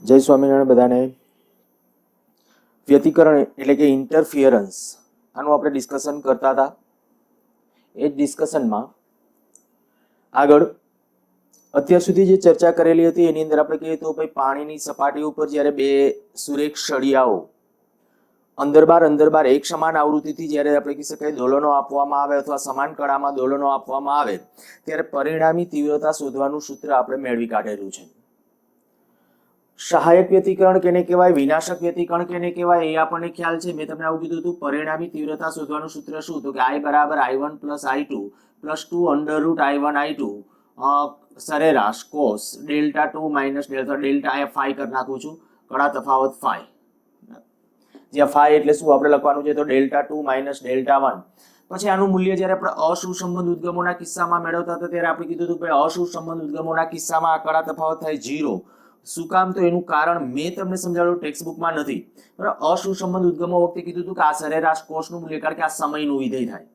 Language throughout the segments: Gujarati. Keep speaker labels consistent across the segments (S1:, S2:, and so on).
S1: જય સ્વામિનારાયણ બધાને. વ્યતિકરણ એટલે કે ઇન્ટરફિયરન્સ, આનું આપણે ડિસ્કશન કરતા હતા. એ જ ડિસ્કશનમાં આગળ અત્યાર સુધી જે ચર્ચા કરેલી હતી એની અંદર આપણે કહીએ તો ભાઈ પાણીની સપાટી ઉપર જ્યારે બે સુરેખ સળિયાઓ અંદર બાર એક સમાન આવૃત્તિથી જ્યારે આપણે કહી શકાય દોલનો આપવામાં આવે અથવા સમાન કળામાં દોલનો આપવામાં આવે ત્યારે પરિણામી તીવ્રતા શોધવાનું સૂત્ર આપણે મેળવી કાઢેલું છે. સહાયક વ્યતિકરણ કેને કહેવાય, વિનાશક વ્યતિકરણ કેને કહેવાય એ આપણને ખ્યાલ છે. મેં તમને આવું કીધું હતું. પરિણામી તીવ્રતા શોધવાનું સૂત્ર શું? તો કે I બરાબર I1 plus I2 plus 2 under route I1 I2 સરેરાશ cos delta 2 minus delta delta આ ફાઈ કરી નાખું છું, કડા તફાવત ફાઈ. જ્યાં ફાઈ એટલે શું આપણે લખવાનું છે તો ડેલ્ટા 2 માઇનસ ડેલ્ટા 1. પછી આનું મૂલ્ય જ્યારે આપણે અસુસંબંધ ઉદ્ગમોના કિસ્સામાં મેળવતા હતા ત્યારે આપણે કીધું હતું કે અસુસંબંધ ઉદ્ગમોના કિસ્સામાં આ કડા તફાવત થાય 0. શું કામ? તો એનું કારણ મેં તમને સમજાવ્યું, ટેક્સ્ટબુકમાં નથી. બરાબર, અસુસંબંધ ઉદ્ગમો વખતે કીધું હતું કે આ સરેરાશ કોષનું મૂલ્ય, કારણ કે આ સમયનું વિધેય થાય.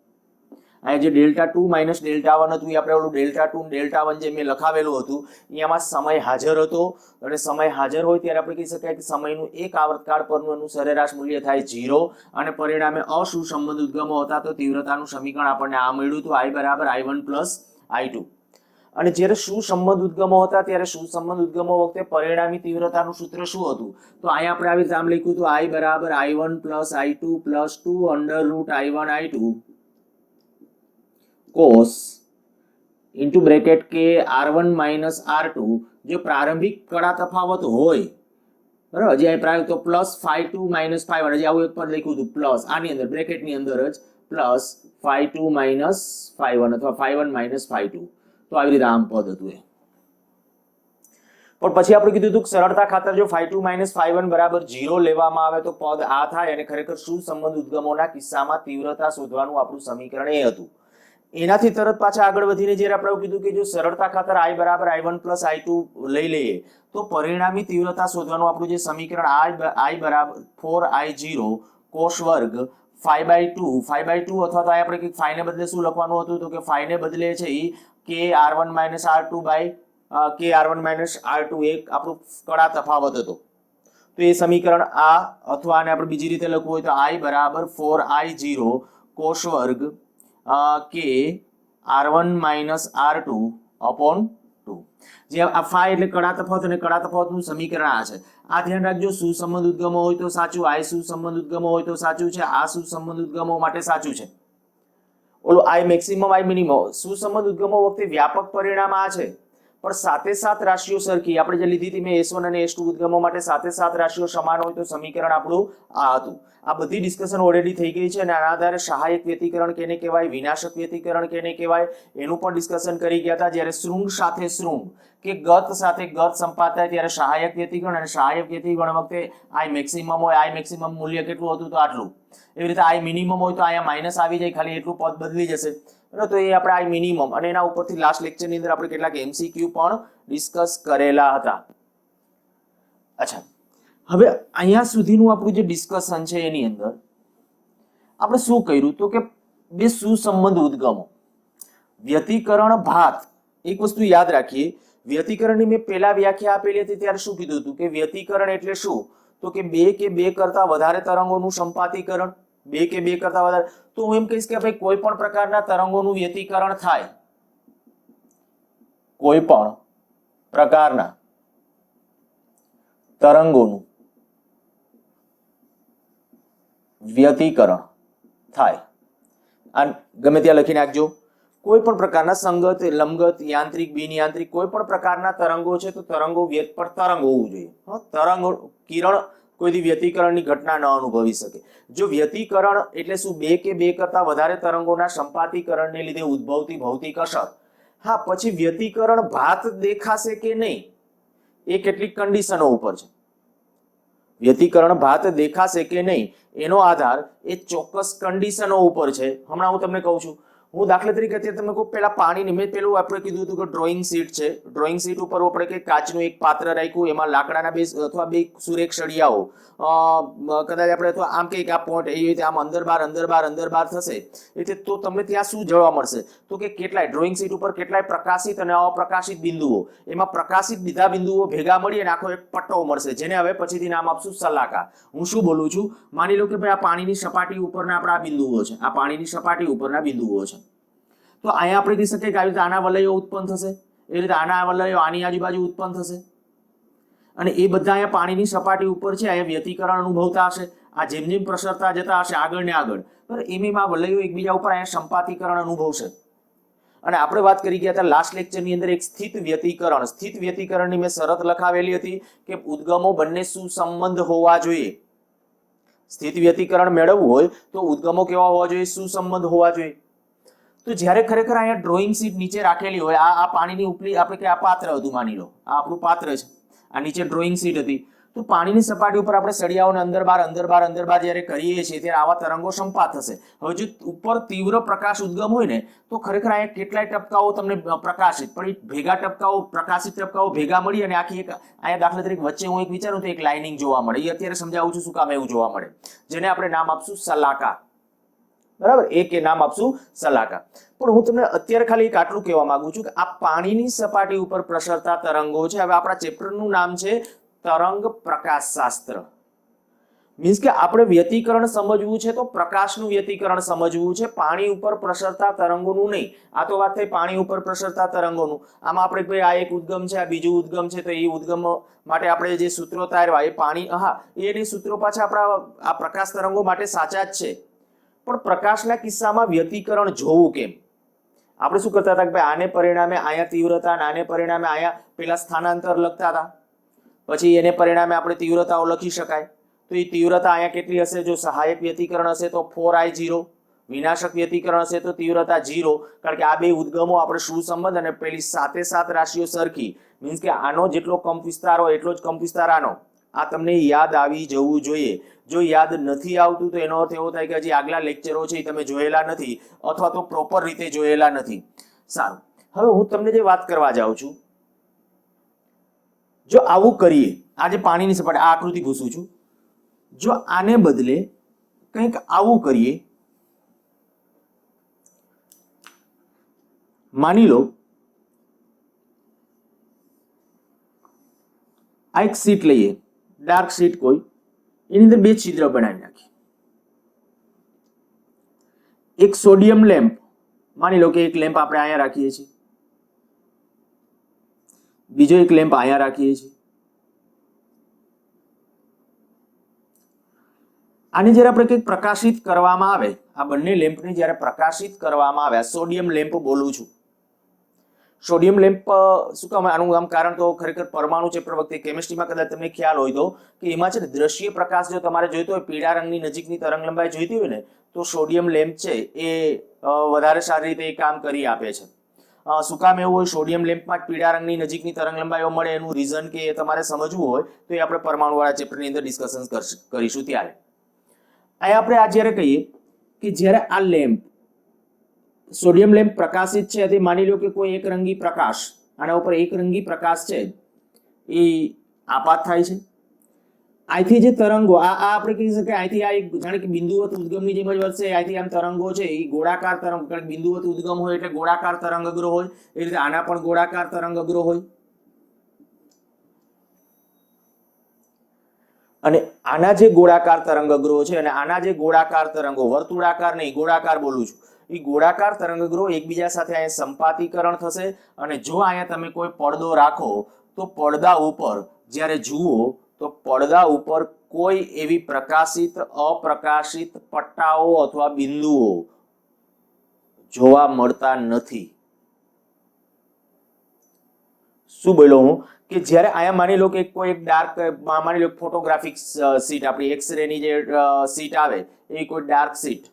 S1: આ જે ડેલ્ટા 2 માઇનસ ડેલ્ટા 1 હતું એ આપણે ઓલું ડેલ્ટા 2 ડેલ્ટા 1 જે મેં લખાવેલું હતું એમાં સમય હાજર હતો, અને સમય હાજર હોય ત્યારે આપણે કહી શકાય કે સમયનું એક આવર્તકાળ પરનું એનું સરેરાશ મૂલ્ય થાય 0, અને પરિણામે અસુસંબંધ ઉદ્ગમો હતા તો તીવ્રતાનું સમીકરણ આપણને આ મળ્યું હતું I બરાબર I1 પ્લસ I2. અને જ્યારે સુસંબંધ ઉદ્ગમો હતા ત્યારે સુસંબંધ ઉદ્ગમો વખતે પરિણામી તીવ્રતાનું સૂત્ર શું હતું? તો અહીંયા આપણે આવી રીતે આમ લખ્યું હતું I બરાબર I1 plus I2 plus 2 under route I1 I2 cos into bracket કે R1 માઇનસ R2. જો પ્રારંભિક કડા તફાવત હોય, બરાબર, હજી પ્રારંભિક તો પ્લસ ફાઈ 2 માઇનસ ફાઈ 1, હજી આવું એક પદ લખ્યું હતું પ્લસ આની અંદર બ્રેકેટની અંદર જ પ્લસ ફાઈ 2 માઇનસ ફાઈ 1 અથવા ફાઈ 1 માઇનસ ફાઈ 2. તો આવી રીતે આમ પદ હતું એ. પણ પછી આપણે કીધું હતું કે સરળતા ખાતર જો ફાઈ 2 માઇનસ ફાઈ 1 બરાબર 0 લેવામાં આવે તો પદ આ થાય, અને ખરેખર સુસંબંધ ઉદ્ગમોના કિસ્સામાં તીવ્રતા શોધવાનું આપણું સમીકરણ એ હતું. એનાથી તરત પાછા આગળ વધીને જ્યારે આપણે કીધું કે જો સરળતા ખાતર I બરાબર I1 પ્લસ I2 લઈ લઈએ તો પરિણામી તીવ્રતા શોધવાનું આપણું જે સમીકરણ I બરાબર 4I0 કોસ વર્ગ ફાઈ બાય 2 અથવા તો આપણે કંઈક ફાઈ ને બદલે શું લખવાનું હતું તો કે ફાઈ ને બદલે છે એ કે R1 માઇનસ R2 બાય કે R1 માઇનસ R2 એક આપણું કડા તફાવત હતો. તો એ સમીકરણ આ, અથવા આને આપણે બીજી રીતે લખવું હોય તો I બરાબર 4I0 કોસ વર્ગ કે R1 માઇનસ R2 અપોન 2. જે આ ફાઈ એટલે કડા તફાવત, અને કડા તફાવતનું સમીકરણ આ છે. આ ધ્યાન રાખજો, સુસંબંધ ઉદ્ગમો હોય તો સાચું, I સુસંબંધ ઉદ્ગમો હોય તો સાચું છે, આ સુસંબંધ ઉદ્ગમો માટે સાચું છે. ઓલું I મેક્સિમમ I મિનિમમ. સુસંબંધ ઉદ્ગમો વખતે વ્યાપક પરિણામ આ છે, પણ સાથે સાત રાશિઓ સરખી આપણે જે લીધી હતી મેં S1 અને S2 ઉદ્ગમો માટે સાથે સાત રાશિઓ સમાન હોય તો સમીકરણ આપણું આ હતું. આ બધી ડિસ્કશન ઓલરેડી થઈ ગઈ છે, અને આના આધારે સહાયક વ્યતિકરણ કેને કહેવાય, વિનાશક વ્યતિકરણ કેને કહેવાય એનું પણ ડિસ્કશન કરી ગયા હતા. જ્યારે શૃંગ સાથે શૃંગ કે ગત સાથે ગત સંપાત થાય ત્યારે સહાયક વ્યતિકરણ, અને સહાયક વ્યતિકરણ વખતે I મેક્સિમમ હોય, I મેક્સિમમ મૂલ્ય કેટલું હતું તો આટલું. એવી રીતે I મિનિમમ હોય તો અહીંયા માઇનસ આવી જાય, ખાલી એટલું પદ બદલી જશે. તો એ આપણે I મિનિમમ, અને એના ઉપરથી લાસ્ટ લેક્ચરની અંદર આપણે કેટલાક MCQ પણ ડિસ્કસ કરેલા હતા. અચ્છા, હવે અહીંયા સુધીનું આપણું જે ડિસ્કશન છે એની અંદર આપણે શું કર્યું તો કે બે સુસંબંધ ઉદ્ગમો, વ્યતિકરણ ભાત. એક વસ્તુ યાદ રાખીએ, વ્યતિકરણની મેં પહેલા વ્યાખ્યા આપેલી હતી ત્યારે શું કીધું હતું કે વ્યતિકરણ એટલે શું? તો કે બે કે બે કરતા વધારે તરંગોનું સંપાતીકરણ. બે કે બે કરતા વધારે, તો હું એમ કહીશ કે ભાઈ કોઈ પણ પ્રકારના તરંગોનું વ્યતિકરણ થાય, કોઈ પણ પ્રકારના તરંગોનું વ્યતિકરણ થાય, આ ગમે ત્યાં લખી નાખજો. કોઈ પણ પ્રકારના સંગત, લંબગત, યાંત્રિક, બિન યાંત્રિક કોઈ પણ પ્રકારના તરંગો છે તો તરંગો પર તરંગ હોવું જોઈએ. તરંગ, કિરણ કોઈ વ્યતિકરણની ઘટના ન અનુભવી શકે. જો વ્યતિકરણ એટલે શું? બે કે બે કરતા વધારે તરંગોના સંપાતીકરણને લીધે ઉદ્ભવતી ભૌતિક અસર. હા, પછી વ્યતિકરણ ભાત દેખાશે કે નહીં એ કેટલીક કન્ડિશનો ઉપર છે. વ્યતિકરણ ભાત દેખાશે કે નહીં એનો આધાર એ ચોક્કસ કન્ડિશનો ઉપર છે. હમણાં હું તમને કહું છું. હું દાખલા તરીકે અત્યારે તમને કહું, પેલા પાણીની મેં પેલું આપણે કીધું હતું કે ડ્રોઈંગ શીટ છે, ડ્રોઈંગ શીટ ઉપર આપણે કે કાચનું એક પાત્ર રાખ્યું, એમાં લાકડાના બે અથવા બે સુરેખ સળિયાઓ કદાચ આપણે તો આમ કે આ પોઈન્ટ એવી રીતે આમ અંદર બાર થશે, એટલે તો તમને ત્યાં શું જોવા મળશે તો કે કેટલાય ડ્રોઈંગ શીટ ઉપર કેટલાય પ્રકાશિત અને અપ્રકાશિત બિંદુઓ, એમાં પ્રકાશિત બીજા બિંદુઓ ભેગા મળી અને આખો એક પટ્ટો મળશે, જેને હવે પછીથી નામ આપશું સલાકા. હું શું બોલું છું, માની લો કે ભાઈ આ પાણીની સપાટી ઉપરના આપણા બિંદુઓ છે, આ પાણીની સપાટી ઉપરના બિંદુઓ છે, તો અહીંયા આપણે કહી શકીએ કે આવી રીતે આના વલયો ઉત્પન્ન થશે, એ રીતે આના વલયો આની આજુબાજુ ઉત્પન્ન થશે, અને એ બધા અહીંયા પાણીની સપાટી ઉપર છે, અહીંયા વ્યતિકરણ અનુભવતા હશે, આ જેમ જેમ પ્રસરતા જતા હશે આગળ ને આગળ, બરાબર, એમ આ વલયો એકબીજા ઉપર અહીંયા સંપાતીકરણ અનુભવશે. અને આપણે વાત કરી ગયા હતા લાસ્ટ લેક્ચરની અંદર એક સ્થિત વ્યતિકરણની મેં શરત લખાવેલી હતી કે ઉદ્ગમો બંને સુસંબંધ હોવા જોઈએ. સ્થિત વ્યતિકરણ મેળવવું હોય તો ઉદ્ગમો કેવા હોવા જોઈએ, સુસંબંધ હોવા જોઈએ. તો જ્યારે ખરેખર અહીંયા ડ્રોઈંગ શીટ નીચે રાખેલી હોય, આ પાણીની ઉપલી આપણે કે આ પાત્ર હતું, માની લો આ આપણું પાત્ર છે, આ નીચે ડ્રોઈંગ શીટ હતી, તો પાણીની સપાટી ઉપર આપણે સળિયાઓને અંદર બાર જ્યારે કરીએ છીએ ત્યારે આવા તરંગો સંપાત થશે. હવે જો ઉપર તીવ્ર પ્રકાશ ઉદ્ગમ હોય ને તો ખરેખર અહીંયા કેટલાય ટપકાઓ તમને પ્રકાશિત પણ ભેગા ટપકાઓ, પ્રકાશિત ટપકાઓ ભેગા મળી અને આખી એક અહીંયા દાખલા તરીકે વચ્ચે હું એક વિચારું તો એક લાઇનિંગ જોવા મળે. એ અત્યારે સમજાવું છું શું કામ એવું જોવા મળે, જેને આપણે નામ આપશું સલાકા. બરાબર, એક એ નામ આપશું સલાકા. પણ હું તમને અત્યારે ખાલી એક આટલું કહેવા માંગુ છું કે આ પાણીની સપાટી ઉપર પ્રસરતા તરંગો છે. હવે આપણા ચેપ્ટરનું નામ છે તરંગ પ્રકાશશાસ્ત્ર. મીન્સ કે આપણે વ્યતિકરણ સમજવું છે તો પ્રકાશનું વ્યતિકરણ સમજવું છે, પાણી ઉપર પ્રસરતા તરંગોનું નહીં. આ તો વાત થઈ પાણી ઉપર પ્રસરતા તરંગોનું. આમાં આપણે ભાઈ આ એક ઉદ્ગમ છે, આ બીજું ઉદ્ગમ છે, તો એ ઉદ્ગમ માટે આપણે જે સૂત્રો તારવા એ પાણી એની સૂત્રો પાછા આપણા આ પ્રકાશ તરંગો માટે સાચા જ છે. પણ પ્રકાશના કિસ્સામાં વ્યતિકરણ જોવું કેમ? આપણે શું કરતા હતા કે ભાઈ આને પરિણામે અહીંયા તીવ્રતા અને આને પરિણામે અહીંયા પેલા સ્થાનાંતર લખતા હતા, પછી એને પરિણામે આપણે તીવ્રતાઓ લખી શકાય. તો એ તીવ્રતા અહીંયા કેટલી હશે? જો સહાયક વ્યતિકરણ હશે તો 4I0, વિનાશક વ્યતિકરણ હશે તો તીવ્રતા 0, કારણ કે આ બે ઉદ્ગમો આપણે સુસંબંધ અને પેલી સાથે સાત રાશિઓ સરખી. મીન્સ કે આનો જેટલો કંપ વિસ્તાર હોય એટલો જ કંપ વિસ્તાર આનો. આ તમને યાદ આવી જવું જોઈએ. જો યાદ નથી આવતું તો એનો અર્થ એવો થાય કે હજી આગલા લેક્ચરો છે એ તમે જોયેલા નથી અથવા તો પ્રોપર રીતે જોયેલા નથી. સારું, હવે હું તમને જે વાત કરવા જાઉં છું, જો આવું કરીએ, આ જે પાણીની સપાટી આ આકૃતિ ભૂસું છું, જો આને બદલે કંઈક આવું કરીએ, માની લો આ એક શીટ લઈએ, ડાર્ક શીટ કોઈ, એની અંદર બે છિદ્ર બનાવી નાખીએ. એક સોડિયમ લેમ્પ, માની લો કે એક લેમ્પ આપણે અહીંયા રાખીએ છીએ, બીજો એક લેમ્પ અહીંયા રાખીએ છીએ. આને જ્યારે આપણે કંઈક પ્રકાશિત કરવામાં આવે, આ બંને લેમ્પને જ્યારે પ્રકાશિત કરવામાં આવે, સોડિયમ લેમ્પ બોલું છું. સોડિયમ લેમ્પ શું કામ આનું આમ કારણ તો ખરેખર પરમાણુ ચેપ્ટર વખતે કેમિસ્ટ્રીમાં કદાચ તમને ખ્યાલ હોય તો કે એમાં છે ને દ્રશ્ય પ્રકાશ જો તમારે જોઈતો હોય, પીળા રંગની નજીકની તરંગ લંબાઈ જોઈતી હોય ને તો સોડિયમ લેમ્પ છે એ વધારે સારી રીતે એ કામ કરી આપે છે. શું કામ એવું હોય? સોડિયમ લેમ્પમાં પીળા રંગની નજીકની તરંગ લંબાઈઓ મળે. એનું રીઝન કે તમારે સમજવું હોય તો એ આપણે પરમાણુ વાળા ચેપ્ટરની અંદર ડિસ્કશન કરીશું. ત્યારે અહીંયા આપણે આ જ્યારે કહીએ કે જ્યારે આ લેમ્પ સોડિયમ લેમ્પ પ્રકાશિત છે, તે માની લો કે કોઈ એક રંગી પ્રકાશ આના ઉપર એક રંગી પ્રકાશ છે એ આપાત થાય છે. અહીંથી જે તરંગો આ આપણે કહી શકીએ અહીંથી આ એક જાણે કે બિંદુવત ઉદ્ગમની જેમ જ વધશે. અહીંથી આમ તરંગો છે એ ગોળાકાર તરંગ, કારણ કે બિંદુવત ઉદ્ગમ હોય એટલે ગોળાકાર તરંગ અગ્ર હોય, એ રીતે આના પણ ગોળાકાર તરંગ અગ્ર હોય. અને આના જે ગોળાકાર તરંગ અગ્રો છે અને આના જે ગોળાકાર તરંગો, વર્તુળાકાર નહીં ગોળાકાર બોલું છું, એ ગોળાકાર તરંગગ્રહો એકબીજા સાથે અહીંયા સંપાતીકરણ થશે. અને જો અહીંયા તમે કોઈ પડદો રાખો તો પડદા ઉપર જ્યારે જુઓ તો પડદા ઉપર કોઈ એવી પ્રકાશિત અપ્રકાશિત પટ્ટાઓ અથવા બિંદુઓ જોવા મળતા નથી. શું બોલ્યો હું? કે જ્યારે અહીંયા માની લો કે કોઈ એક ડાર્ક, માની લો ફોટોગ્રાફિક સીટ, આપણી એક્સરે ની જે સીટ આવે એ કોઈ ડાર્ક સીટ,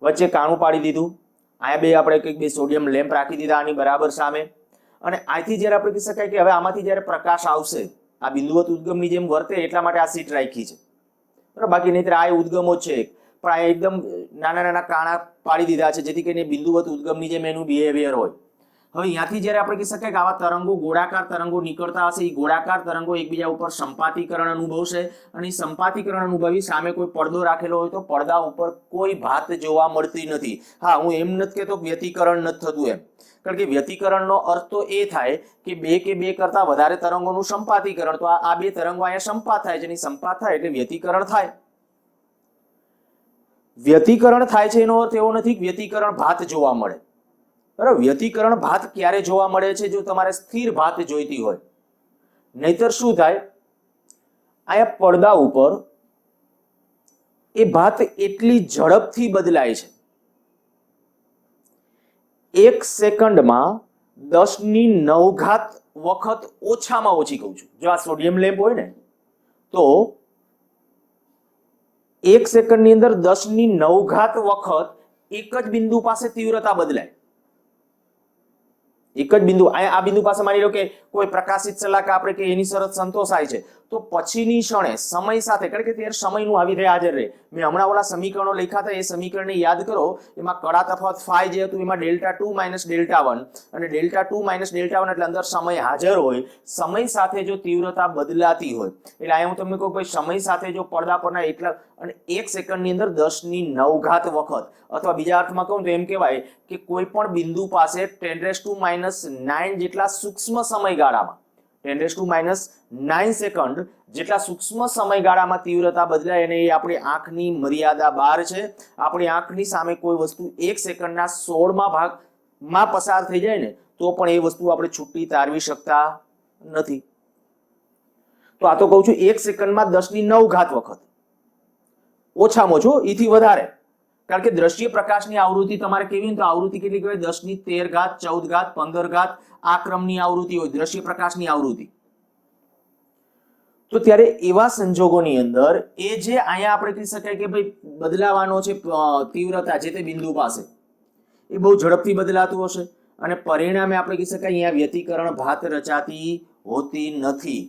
S1: વચ્ચે કાણું પાડી દીધું, અહીંયા બે આપણે કંઈક બે સોડિયમ લેમ્પ રાખી દીધા આની બરાબર સામે, અને અહીંથી જ્યારે આપણે કહી શકાય કે હવે આમાંથી જ્યારે પ્રકાશ આવશે આ બિંદુવત ઉદ્ગમની જેમ વર્તે એટલા માટે આ સીટ રાખી છે, બરાબર. બાકી નહીતર આ ઉદ્ગમો છે. પ્રાય એકદમ નાના નાના કાણા પાડી દીધા છે જેથી કરીને બિંદુવત ઉદ્ગમની જેમ એનું બિહેવિયર હોય. હવે અહીંયાથી જ્યારે આપણે કહી શકાય કે આવા તરંગો ગોળાકાર તરંગો નીકળતા હશે, એ ગોળાકાર તરંગો એકબીજા ઉપર સંપાતીકરણ અનુભવશે અને સંપાતીકરણ અનુભવી સામે કોઈ પડદો રાખેલો હોય તો પડદા ઉપર કોઈ ભાત જોવા મળતી નથી. હા, હું એમ નથી કહેતો વ્યતિકરણ નથી થતું એમ, કારણ કે વ્યતિકરણનો અર્થ તો એ થાય કે બે કરતા વધારે તરંગોનું સંપાતીકરણ. તો આ બે તરંગો અહીંયા સંપાત થાય છે, સંપાત થાય એટલે વ્યતિકરણ થાય. વ્યતિકરણ થાય છે એનો અર્થ એવો નથી કે વ્યતિકરણ ભાત જોવા મળે. બરાબર, વ્યતિકરણ ભાત ક્યારે જોવા મળે છે? જો તમારે સ્થિર ભાત જોઈતી હોય. નહીતર શું થાય, અહીંયા પડદા ઉપર એ ભાત એટલી ઝડપથી બદલાય છે, 1 સેકન્ડમાં 10⁹ વખત ઓછામાં ઓછી કહું છું. જો આ સોડિયમ લેમ્પ હોય ને તો 1 સેકન્ડની અંદર 10⁹ વખત એક જ બિંદુ પાસે તીવ્રતા બદલાય. એક જ બિંદુ, આ બિંદુ પાસે માની લો કે કોઈ પ્રકાશિત શલાકા આપણે કે એની શરત સંતોષાય છે તો પછીની ક્ષણે સમય સાથે, કારણ કે ત્યારે સમયનું આવી રહે હાજર રહે. મેં હમણાં ઓલા સમીકરણો લખ્યા હતા, એ સમીકરણને યાદ કરો. એમાં કડા તફાવત ફાઈ જે હતું એમાં Δ2 - Δ1 અને Δ2 - Δ1 એટલે અંદર સમય હાજર હોય. સમય સાથે જો તીવ્રતા બદલાતી હોય એટલે અહીંયા હું તમને કહું ભાઈ સમય સાથે જો પડદા પરના એટલા અને 1 સેકન્ડની અંદર 10⁹ વખત, અથવા બીજા અર્થમાં કહું તો એમ કહેવાય કે કોઈ પણ બિંદુ પાસે 10⁻⁹ જેટલા સૂક્ષ્મ સમયગાળામાં 10⁻⁹ સેકન્ડ જેટલા સૂક્ષ્મ સમયગાળામાં તીવ્રતા બદલાય અને એ આપણી આંખની મર્યાદા બહાર છે. આપણી આંખની સામે કોઈ વસ્તુ 1 સેકન્ડના 16મા ભાગમાં પસાર થઈ જાય ને તો પણ એ વસ્તુ આપણે છૂટી તારવી શકતા નથી. તો આ તો કહું છું 1 સેકન્ડમાં 10⁹ વખત, ઓછામાં ઓછું એથી વધારે. કારણ કે દ્રશ્ય પ્રકાશની આવૃત્તિ તમારે કેવી હોય તો આવૃત્તિ કેટલી કહેવાય? 10⁻13, 14, 15 આ ક્રમની આવૃત્તિ હોય દ્રશ્ય પ્રકાશની આવૃત્તિ. તો ત્યારે એવા સંજોગોની અંદર એ જે અહીંયા આપણે કહી શકાય કે ભાઈ બદલાવાનો છે તીવ્રતા જે તે બિંદુ પાસે, એ બહુ ઝડપથી બદલાતું હશે અને પરિણામે આપણે કહી શકાય અહીંયા વ્યતિકરણ ભાત રચાતી હોતી નથી.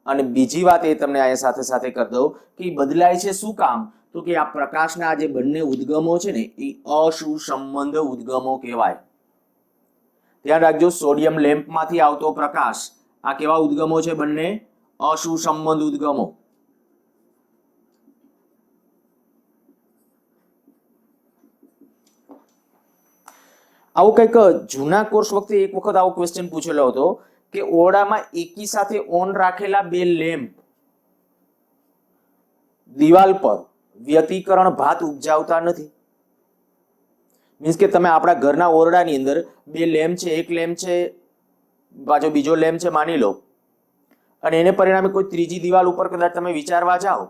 S1: અને બીજી વાત એ તમને અહીંયા સાથે સાથે કરી દઉં કે બદલાય છે શું કામ? તો કે આ પ્રકાશના જે બંને ઉદ્ગમો છે ને એ અસુસંબંધ ઉદ્ગમો કહેવાય. ધ્યાન રાખજો, સોડિયમ લેમ્પમાંથી આવતો પ્રકાશ આ કેવા ઉદ્ગમો છે? બંને અસુસંબંધ ઉદ્ગમો. આવું કંઈક જૂના કોર્સ વખતે એક વખત આવો ક્વેશ્ચન પૂછેલો હતો કે ઓરડામાં એકી સાથે ઓન રાખેલા બે લેમ્પ દિવાલ પર વ્યતિકરણ ભાત ઉપજાવતા નથી. મીન્સ કે તમે આપણા ઘરના ઓરડાની અંદર બે લેમ્પ છે, એક લેમ્પ છે પાછો બીજો લેમ્પ છે માની લો, અને એને પરિણામે કોઈ ત્રીજી દિવાલ ઉપર કદાચ તમે વિચારવા જાઓ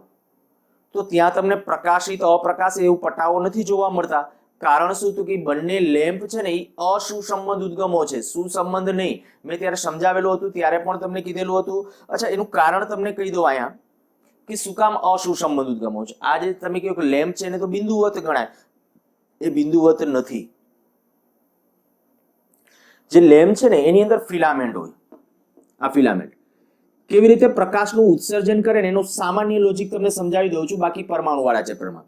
S1: તો ત્યાં તમને પ્રકાશિત અપ્રકાશિત એવું પટાવો નથી જોવા મળતા. કારણ શું? તો કે બંને લેમ્પ છે ને એ અસુસંબંધ ઉદ્ગમો છે, સુસંબંધ નહીં. મેં ત્યારે સમજાવેલું હતું, ત્યારે પણ તમને કીધેલું હતું. અચ્છા, એનું કારણ તમને કહી દઉં અહીંયા કે શું કામ અસુસંબંધ ઉદ્ગમો છે. આ જે તમે કહ્યું કે લેમ્પ છે ને તો બિંદુવત ગણાય, એ બિંદુવત નથી. જે લેમ્પ છે ને એની અંદર ફિલામેન્ટ હોય. આ ફિલામેન્ટ કેવી રીતે પ્રકાશનું ઉત્સર્જન કરે ને એનું સામાન્ય લોજિક તમને સમજાવી દઉં છું. બાકી પરમાણુ વાળા ચેપ્ટરમાં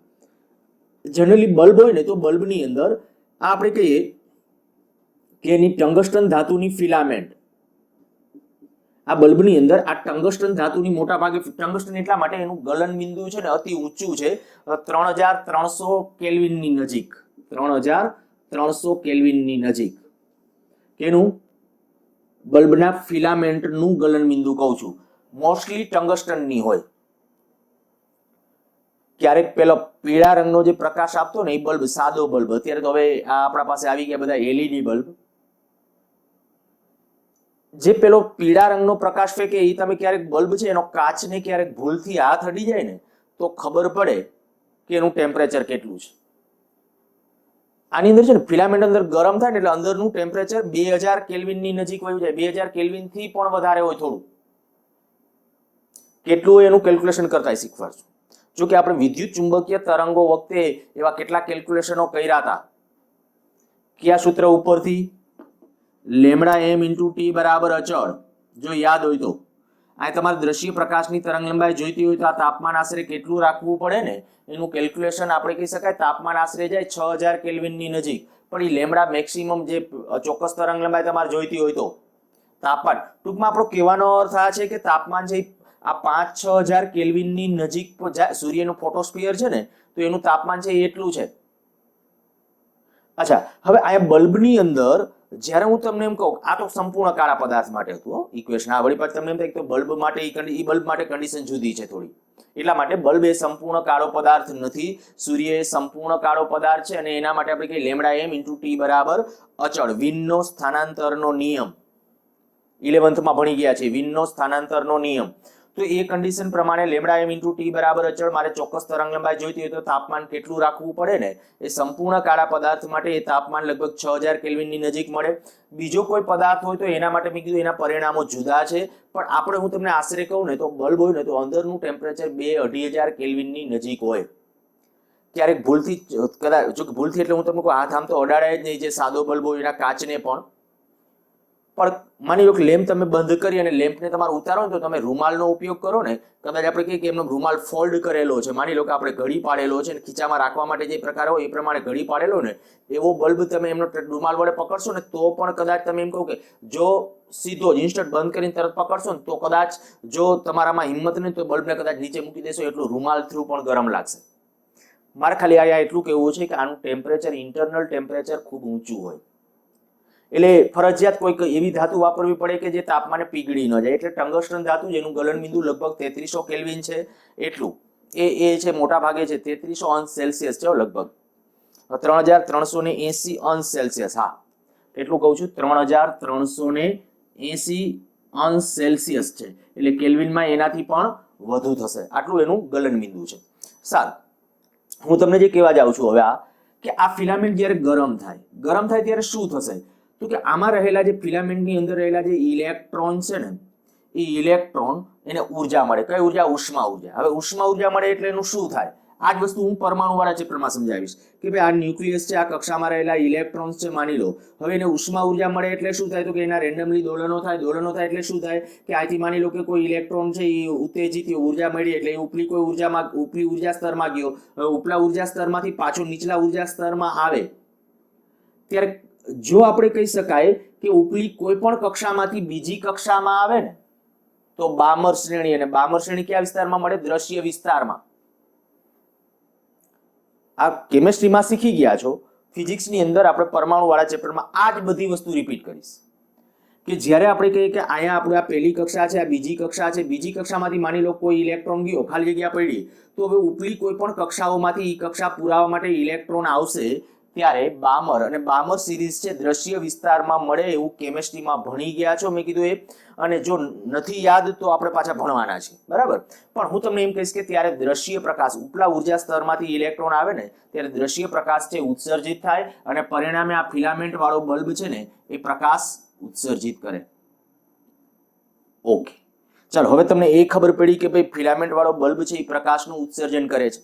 S1: જનરલી બલ્બ હોય ને તો બલ્બની અંદર આપણે કહીએ કે એની ટંગસ્ટન ધાતુની ફિલામેન્ટ, આ બલ્બની અંદર આ ટંગસ્ટન ધાતુની મોટા ભાગે ટંગસ્ટન એટલા માટે એનું ગલન બિંદુ છે ને અતિ ઊંચું છે, 3300 કેલ્વિનની નજીક, 3300 કેલ્વિનની નજીક. કેનું? બલ્બના ફિલામેન્ટનું ગલન બિંદુ કહું છું. મોસ્ટલી ટંગસ્ટનની હોય. ક્યારેક પેલો પીળા રંગનો જે પ્રકાશ આપતો ને એ બલ્બ, સાદો બલ્બ, અત્યારે તો હવે આ આપણા પાસે આવી ગયા બધા એલઈડી બલ્બ, જે પેલો પીળા રંગનો પ્રકાશ ફેંકે એ તમે ક્યારેક બલ્બ છે એનો કાચને ક્યારેક ભૂલથી હાથ અડી જાય ને તો ખબર પડે કે એનું ટેમ્પરેચર કેટલું છે. આની અંદર છે ને ફિલામેન્ટ અંદર ગરમ થાય ને એટલે અંદરનું ટેમ્પરેચર 2000 કેલ્વિનની નજીક વયું જાય. 2000 કેલ્વિન થી પણ વધારે હોય થોડું. કેટલું હોય એનું કેલ્ક્યુલેશન કરતા શીખવાડશું. જો કે આપણે વિદ્યુત ચુંબકીય તરંગો વખતે એવા કેટલા કેલ્ક્યુલેશનો કર્યા હતા. કયા સૂત્ર ઉપરથી? લેમ્ડા m × t બરાબર અચળ. જો યાદ હોય તો આ તમારે દ્રશ્ય પ્રકાશની તરંગ લંબાઈ જોઈતી હોય તો આ તાપમાન આશરે કેટલું રાખવું પડે ને એનું કેલ્ક્યુલેશન આપણે કહી શકાય તાપમાન આશરે જાય 6000 કેલ્વિનની નજીક, પણ એ લેમડા મેક્સિમમ જે ચોક્કસ તરંગ લંબાઈ તમારે જોઈતી હોય તો તાપમાન, ટૂંકમાં આપણો કહેવાનો અર્થ આ છે કે તાપમાન છે આ 5-6000 કેલ્વિનની નજીક સૂર્યનું ફોટોસ્ફિયર છે ને તો એનું તાપમાન છે એટલું છે. અચ્છા, હવે આ બલ્બની અંદર જ્યારે હું તમને એમ કહું આ તો સંપૂર્ણ કાળા પદાર્થ માટે હતું ઇક્વેશન, આ વળી પાછું તમને એમ થાય કે બલ્બ માટે ઈ બલ્બ માટે કન્ડિશન જુદી છે થોડી, એટલા માટે બલ્બ એ સંપૂર્ણ કાળો પદાર્થ નથી, સૂર્ય એ સંપૂર્ણ કાળો પદાર્થ છે અને એના માટે આપણે કહીએ લેમડા એમ ઇન્ટુ ટી બરાબર અચળ, વિનનો સ્થાનાંતરનો નિયમ 11th માં ભણી ગયા છે, વિનનો સ્થાનાંતરનો નિયમ. તો એ કન્ડિશન પ્રમાણે લેમડા એમ ઇન્ટુ ટી બરાબર અચળ, મારે ચોક્કસ તરંગ લંબાઈ જોઈતી હોય તો તાપમાન કેટલું રાખવું પડે ને એ સંપૂર્ણ કાળા પદાર્થ માટે એ તાપમાન લગભગ 6000 કેલ્વિનની નજીક મળે. બીજો કોઈ પદાર્થ હોય તો એના માટે મેં કીધું એના પરિણામો જુદા છે, પણ આપણે હું તમને આશરે કહું ને તો બલ્બ હોય ને તો અંદરનું ટેમ્પરેચર 2-2500 કેલ્વિનની નજીક હોય. ક્યારેક ભૂલથી કદાચ જો ભૂલથી એટલે હું તમને કહું હાથ આમ તો અડાડાય જ નહીં, જે સાદો બલ્બ હોય એના કાચને પણ માની લો કે લેમ્પ તમે બંધ કરી અને લેમ્પને તમારે ઉતારો ને તો તમે રૂમાલનો ઉપયોગ કરો ને, કદાચ આપણે કહીએ કે એમનો રૂમાલ ફોલ્ડ કરેલો છે, માની લો કે આપણે ઘડી પાડેલો છે ને ખીચામાં રાખવા માટે જે પ્રકાર હોય એ પ્રમાણે ઘડી પાડેલો ને એવો બલ્બ તમે એમનો રૂમાલ વડે પકડશો ને તો પણ કદાચ તમે એમ કહો કે જો સીધો જ ઇન્સ્ટન્ટ બંધ કરીને તરત પકડશો ને તો કદાચ જો તમારામાં હિંમત નહીં તો બલ્બને કદાચ નીચે મૂકી દેશો એટલું રૂમાલ થ્રુ પણ ગરમ લાગશે. મારે ખાલી આ એટલું કહેવું છે કે આનું ટેમ્પરેચર ઇન્ટરનલ ટેમ્પરેચર ખૂબ ઊંચું હોય એટલે ફરજિયાત કોઈક એવી ધાતુ વાપરવી પડે કે જે તાપમાને પીગળી ન જાય, એટલે ટંગસ્ટન ધાતુ જેનું ગલન બિંદુ લગભગ 3300 કેલ્વિન છે એટલું એ છે મોટા ભાગે છે 3300 અંશ સેલ્સિયસ છે લગભગ 3380 અંશ સેલ્સિયસ, હા એટલું કહું છું 3380 અંશ સેલ્સિયસ છે એટલે કેલ્વિનમાં એનાથી પણ વધુ થશે, આટલું એનું ગલન બિંદુ છે. સારું, હું તમને જે કહેવા જાઉં છું હવે આ કે આ ફિલામેન્ટ જ્યારે ગરમ થાય ત્યારે શું થશે તો કે આમાં રહેલા જે ફિલામેન્ટની અંદર રહેલા જે ઇલેક્ટ્રોન છે ને એ ઇલેક્ટ્રોન એને ઉર્જા મળે, કઈ ઉર્જા? ઉષ્મા ઉર્જા. હવે ઉષ્મા ઉર્જા મળે એટલે એનું શું થાય? આ જ વસ્તુ હું પરમાણુ વાળા ચેપ્ટરમાં સમજાવીશ કે ભાઈ આ ન્યુક્લિયસ છે, આ કક્ષામાં રહેલા ઇલેક્ટ્રોન્સ છે માની લો, હવે એને ઉષ્મા ઉર્જા મળે એટલે શું થાય તો કે એના રેન્ડમલી દોલનો થાય એટલે શું થાય કે આથી માની લો કે કોઈ ઇલેક્ટ્રોન છે એ ઉત્તેજિત ઉર્જા મળી એટલે એ ઉપલી કોઈ ઉર્જામાં ઉપલી ઉર્જા સ્તરમાં ગયો, હવે ઉપલા ઉર્જા સ્તરમાંથી પાછો નીચલા ઉર્જા સ્તરમાં આવે ત્યારે જો આપણે કહી શકાય કે ઉપલી કોઈ પણ કક્ષામાંથી બીજી કક્ષામાં આવે ને તો બામર શ્રેણી, અને બામર શ્રેણી કયા વિસ્તારમાં મળે? દ્રશ્ય વિસ્તારમાં. આ કેમિસ્ટ્રીમાં શીખી ગયા છો, ફિઝિક્સની અંદર આપણે પરમાણુ વાળા ચેપ્ટરમાં આ જ બધી વસ્તુ રિપીટ કરીશ કે જ્યારે આપણે કહીએ કે અહીંયા આપણે આ પહેલી કક્ષા છે, આ બીજી કક્ષા છે, બીજી કક્ષામાંથી માની લો કોઈ ઇલેક્ટ્રોન ગયો, ખાલી જગ્યા પડી, તો હવે ઉપલી કોઈ પણ કક્ષાઓમાંથી એ કક્ષા પુરાવા માટે ઇલેક્ટ્રોન આવશે ત્યારે બામર, અને બામર સિરીઝ છે દ્રશ્ય વિસ્તારમાં મળે એવું કેમિસ્ટ્રીમાં ભણી ગયા છો મેં કીધું એ, અને જો નથી યાદ તો આપણે પાછા ભણવાના છે બરાબર. પણ હું તમને એમ કહીશ કે ત્યારે દ્રશ્ય પ્રકાશ ઉપલા ઉર્જા સ્તરમાંથી ઇલેક્ટ્રોન આવે ને ત્યારે દ્રશ્ય પ્રકાશ છે ઉત્સર્જિત થાય અને પરિણામે આ ફિલામેન્ટ વાળો બલ્બ છે ને એ પ્રકાશ ઉત્સર્જિત કરે. ઓકે, ચાલો હવે તમને એ ખબર પડી કે ભાઈ ફિલામેન્ટ વાળો બલ્બ છે એ પ્રકાશનું ઉત્સર્જન કરે છે.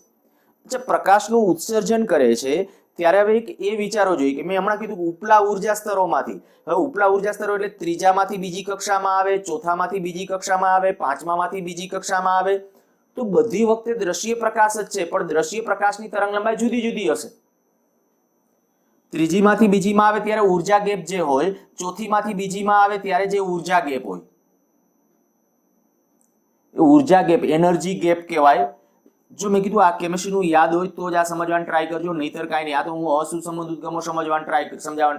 S1: અચ્છા, પ્રકાશનું ઉત્સર્જન કરે છે ત્યારે હવે એક એ વિચારો જોઈએ કે મેં હમણાં કીધું ઉપલા ઉર્જા સ્તરોમાંથી, હવે ઉપલા ઉર્જા સ્તરો એટલે ત્રીજામાંથી બીજી કક્ષામાં આવે, ચોથામાંથી બીજી કક્ષામાં આવે, પાંચમામાંથી બીજી કક્ષામાં આવે, તો બધી વખતે દ્રશ્ય પ્રકાશ જ છે પણ દ્રશ્ય પ્રકાશની તરંગ લંબાઈ જુદી જુદી હશે. ત્રીજીમાંથી બીજીમાં આવે ત્યારે ઉર્જા ગેપ જે હોય, ચોથીમાંથી બીજીમાં આવે ત્યારે જે ઉર્જા ગેપ હોય એ ઉર્જા ગેપ એનર્જી ગેપ કહેવાય. જો મેં કીધું આ કેમિસ્ટ્રીનું યાદ હોય તો જ આ સમજવાનું ટ્રાય કરજો, નહીતર કાંઈ નહીં. આ તો હું અસુસંબંધ ઉદ્ગમો સમજાવવાનું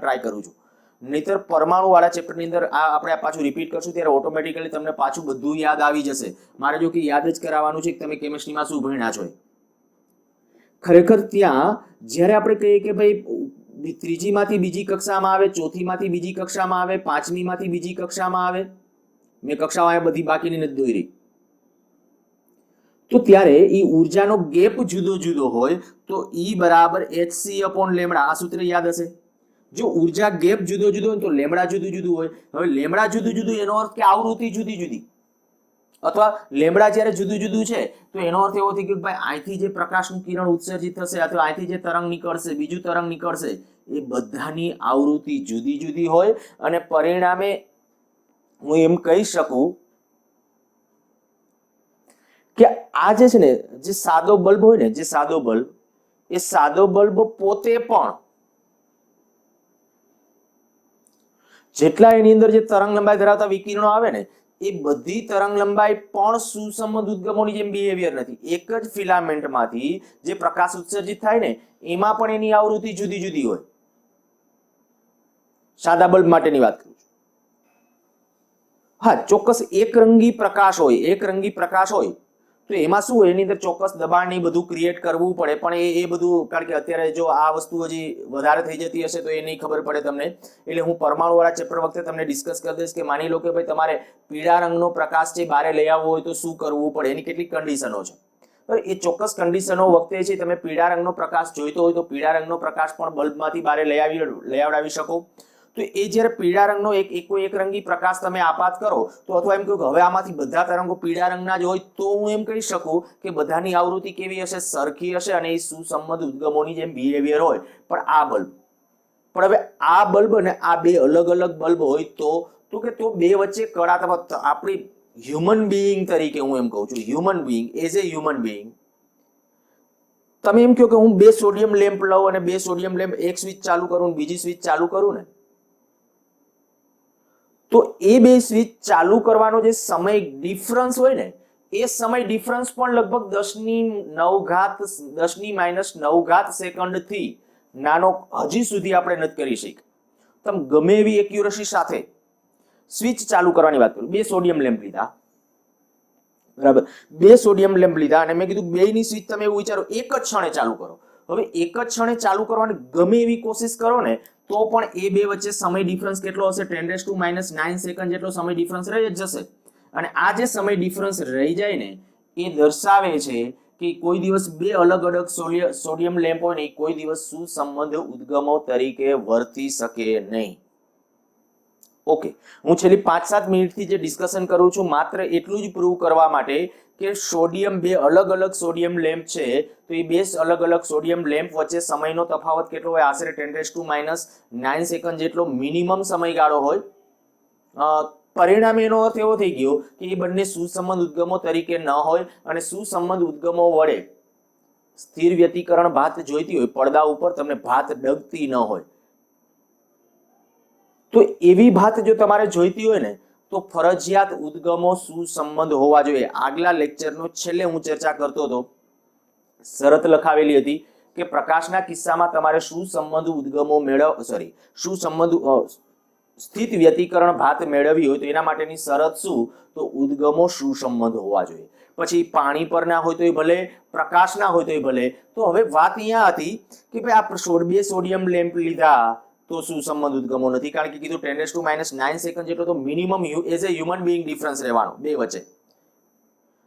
S1: ટ્રાય કરું છું, નહીતર પરમાણુ વાળા ચેપ્ટરની અંદર આ આપણે પાછું રિપીટ કરશું ત્યારે ઓટોમેટિકલી તમને પાછું બધું યાદ આવી જશે. મારે જો કે યાદ જ કરાવવાનું છે કે તમે કેમિસ્ટ્રીમાં શું ભણ્યા છો. ખરેખર ત્યાં જ્યારે આપણે કહીએ કે ભાઈ ત્રીજીમાંથી બીજી કક્ષામાં આવે, ચોથીમાંથી બીજી કક્ષામાં આવે, પાંચમીમાંથી બીજી કક્ષામાં આવે, મેં કક્ષાઓ અહીંયા બધી બાકીની નથી દોરી, તો ત્યારે એ ઉર્જાનો ગેપ જુદો જુદો હોય તો E બરાબર hc/લેમ્ડા, આ સૂત્ર યાદ હશે. જો ઉર્જા ગેપ જુદો જુદો હોય તો લેમ્ડા જુદું જુદું હોય. હવે લેમ્ડા જુદું જુદું એનો અર્થ કે આવૃત્તિ જુદી જુદી, અથવા લેમ્ડા જ્યારે જુદું જુદું છે તો એનો અર્થ એવો થાય કે ભાઈ અહીંથી જે પ્રકાશનું કિરણ ઉત્સર્જિત થશે અથવા અહીંથી જે તરંગ નીકળશે, બીજું તરંગ નીકળશે, એ બધાની આવૃત્તિ જુદી જુદી હોય અને પરિણામે હું એમ કહી શકું કે આ જે છે ને, જે સાદો બલ્બ હોય ને, જે સાદો બલ્બ, એ સાદો બલ્બ પોતે પણ જેટલા એની અંદર જે તરંગ લંબાઈ ધરાવતા વિકિરણો આવે ને, એ બધી તરંગ લંબાઈ પણ સુસંમત ઉદ્ગમોની જેમ બિહેવિયર નથી. એક જ ફિલામેન્ટમાંથી જે પ્રકાશ ઉત્સર્જિત થાય ને, એમાં પણ એની આવૃત્તિ જુદી જુદી હોય. સાદા બલ્બ માટેની વાત કરું છું. હા, ચોક્કસ એકરંગી પ્રકાશ હોય, એકરંગી પ્રકાશ હોય તો એમાં શું હોય, એની અંદર ચોક્કસ દબાણ ને બધું ક્રિએટ કરવું પડે. પણ એ બધું, કારણ કે અત્યારે જો આ વસ્તુ હજી વધારે થઈ જતી હશે તો એ નહીં ખબર પડે તમને. એટલે હું પરમાણુ વાળા ચેપ્ટર વખતે તમને ડિસ્કસ કરી દઈશ કે માની લો કે ભાઈ તમારે પીળા રંગનો પ્રકાશ જે બહાર લઈ આવવો હોય તો શું કરવું પડે, એની કેટલીક કન્ડિશનો છે. એ ચોક્કસ કન્ડિશનો વખતે છે તમે પીળા રંગનો પ્રકાશ જોઈતો હોય તો પીળા રંગનો પ્રકાશ પણ બલ્બમાંથી બહાર લઈ આવડાવી શકો. તો એ જ્યારે પીળા રંગનો એક રંગી પ્રકાશ તમે આપાત કરો તો, અથવા એમ કહું કે હવે આમાંથી બધા તરંગો પીળા રંગના જ હોય તો હું એમ કહી શકું કે બધાની આવૃત્તિ કેવી હશે, સરખી હશે અને એ સુસંમત ઉદ્ગમોની જેમ બિહેવિયર હોય. પણ આ બલ્બ, પણ હવે આ બલ્બ અને આ બે અલગ અલગ બલ્બ હોય તો કે તો બે વચ્ચે કડા તફાવત. આપણી હ્યુમન બિઈંગ તરીકે હું એમ કહું છું, human being, as a human being, તમે એમ કહો કે હું બે સોડિયમ લેમ્પ લઉં અને બે સોડિયમ લેમ્પ, એક સ્વિચ ચાલુ કરું બીજી સ્વિચ ચાલુ કરું ને, તો એ બે સ્વિચ ચાલુ કરવાનો જે સમય ડિફરન્સ હોય ને, એ સમય ડિફરન્સ પણ લગભગ 10⁻⁹ સેકન્ડ થી નાનો હજી સુધી આપણે નથી કરી શકી. તમે ગમે એવી એક્યુરસી સાથે સ્વિચ ચાલુ કરવાની વાત કરું. બે સોડિયમ લેમ્પ લીધા, બરાબર, બે સોડિયમ લેમ્પ લીધા અને મેં કીધું બેની સ્વિચ તમે એવું વિચારો એક જ ક્ષણે ચાલુ કરો. હવે એક જ ક્ષણે ચાલુ કરવાની ગમે એવી કોશિશ કરો ને તો પણ એ બે વચ્ચે સમય ડિફરન્સ કેટલો હશે? 10⁻⁹ સેકન્ડ જેટલો સમય ડિફરન્સ રહી જ જશે. અને આ જે સમય ડિફરન્સ રહી જાય ને, એ દર્શાવે છે કે કોઈ દિવસ બે અલગ અલગ સોડિયમ લેમ્પ હોય ને, કોઈ દિવસ સુસંબદ્ધ ઉદ્ગમો તરીકે વર્તી શકે નહીં. ઓકે, હું છેલ્લી 5-7 મિનિટથી જે ડિસ્કશન કરું છું માત્ર એટલું જ પ્રૂવ કરવા માટે કે સોડિયમ, બે અલગ અલગ સોડિયમ લેમ્પ છે તો એ બે અલગ અલગ સોડિયમ લેમ્પ વચ્ચે સમયનો તફાવત કેટલો હોય? આશરે 10⁻⁹ સેકન્ડ જેટલો મિનિમમ સમયગાળો હોય. પરિણામે એનો અર્થ એવો થઈ ગયો કે એ બંને સુસંબદ્ધ ઉદ્ગમો તરીકે ન હોય અને સુસંબદ્ધ ઉદ્ગમો વડે સ્થિર વ્યતિકરણ ભાત જોઈતી હોય, પડદા ઉપર તમને ભાત ડગતી ન હોય, તો એવી ભાત જો તમારે જોઈતી હોય ને તો ફરજિયાત ઉદ્ગમો સુસંબદ્ધ હોવા જોઈએ. આગલા લેક્ચરનો છેલ્લે હું ચર્ચા કરતો હતો, શરત લખાવેલી હતી કે પ્રકાશના કિસ્સામાં તમારે સુસંબદ્ધ ઉદ્ગમો સુસંબદ્ધ સ્થિત વ્યતિકરણ ભાત મેળવવી હોય તો એના માટેની શરત શું? તો ઉદ્ગમો સુસંબદ્ધ હોવા જોઈએ. પછી પાણી પર ના હોય તો એ ભલે, પ્રકાશ ના હોય તો એ ભલે. તો હવે વાત અહીંયા હતી કે ભાઈ આ બે સોડિયમ લેમ્પ લીધા તો સુસંબદ્ધ ઉદ્ગમો નથી, કારણ કે કીધું 10⁻⁹ સેકન્ડ જેટલો તો minimum as a human being difference રહેવાનો બે વચ્ચે.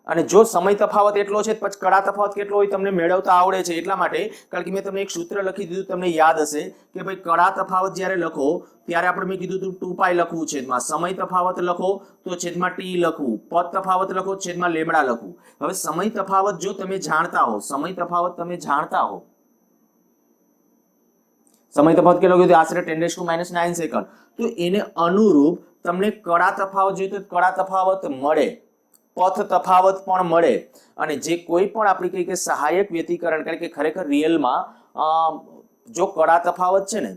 S1: અને જો સમય તફાવત એટલો છે પછી કડા તફાવત કેટલો હોય તમને મેળવતા આવડે છે એટલા માટે, કારણ કે મેં તમને એક સૂત્ર લખી દીધું, તમને યાદ હશે કે ભાઈ કડા તફાવત જ્યારે લખો ત્યારે આપણે મેં કીધું હતું 2π લખવું છેદમાં, સમય તફાવત લખો તો છેદમાં t લખવું, પદ તફાવત લખો છેદમાં લેમડા લખવું. હવે સમય તફાવત જો તમે જાણતા હો, સમય તફાવત તમે જાણતા હો, સમય તફાવત કેટલો કીધું? આશરે 10⁻⁹ સેકન્ડ. તો એને અનુરૂપ તમને કડા તફાવત જોઈએ તો કડા તફાવત મળે, પથ તફાવત પણ મળે. અને જે કોઈ પણ આપણે કહીએ કે સહાયક વ્યતિકરણ, કારણ કે ખરેખર રિયલમાં જો કડા તફાવત છે ને,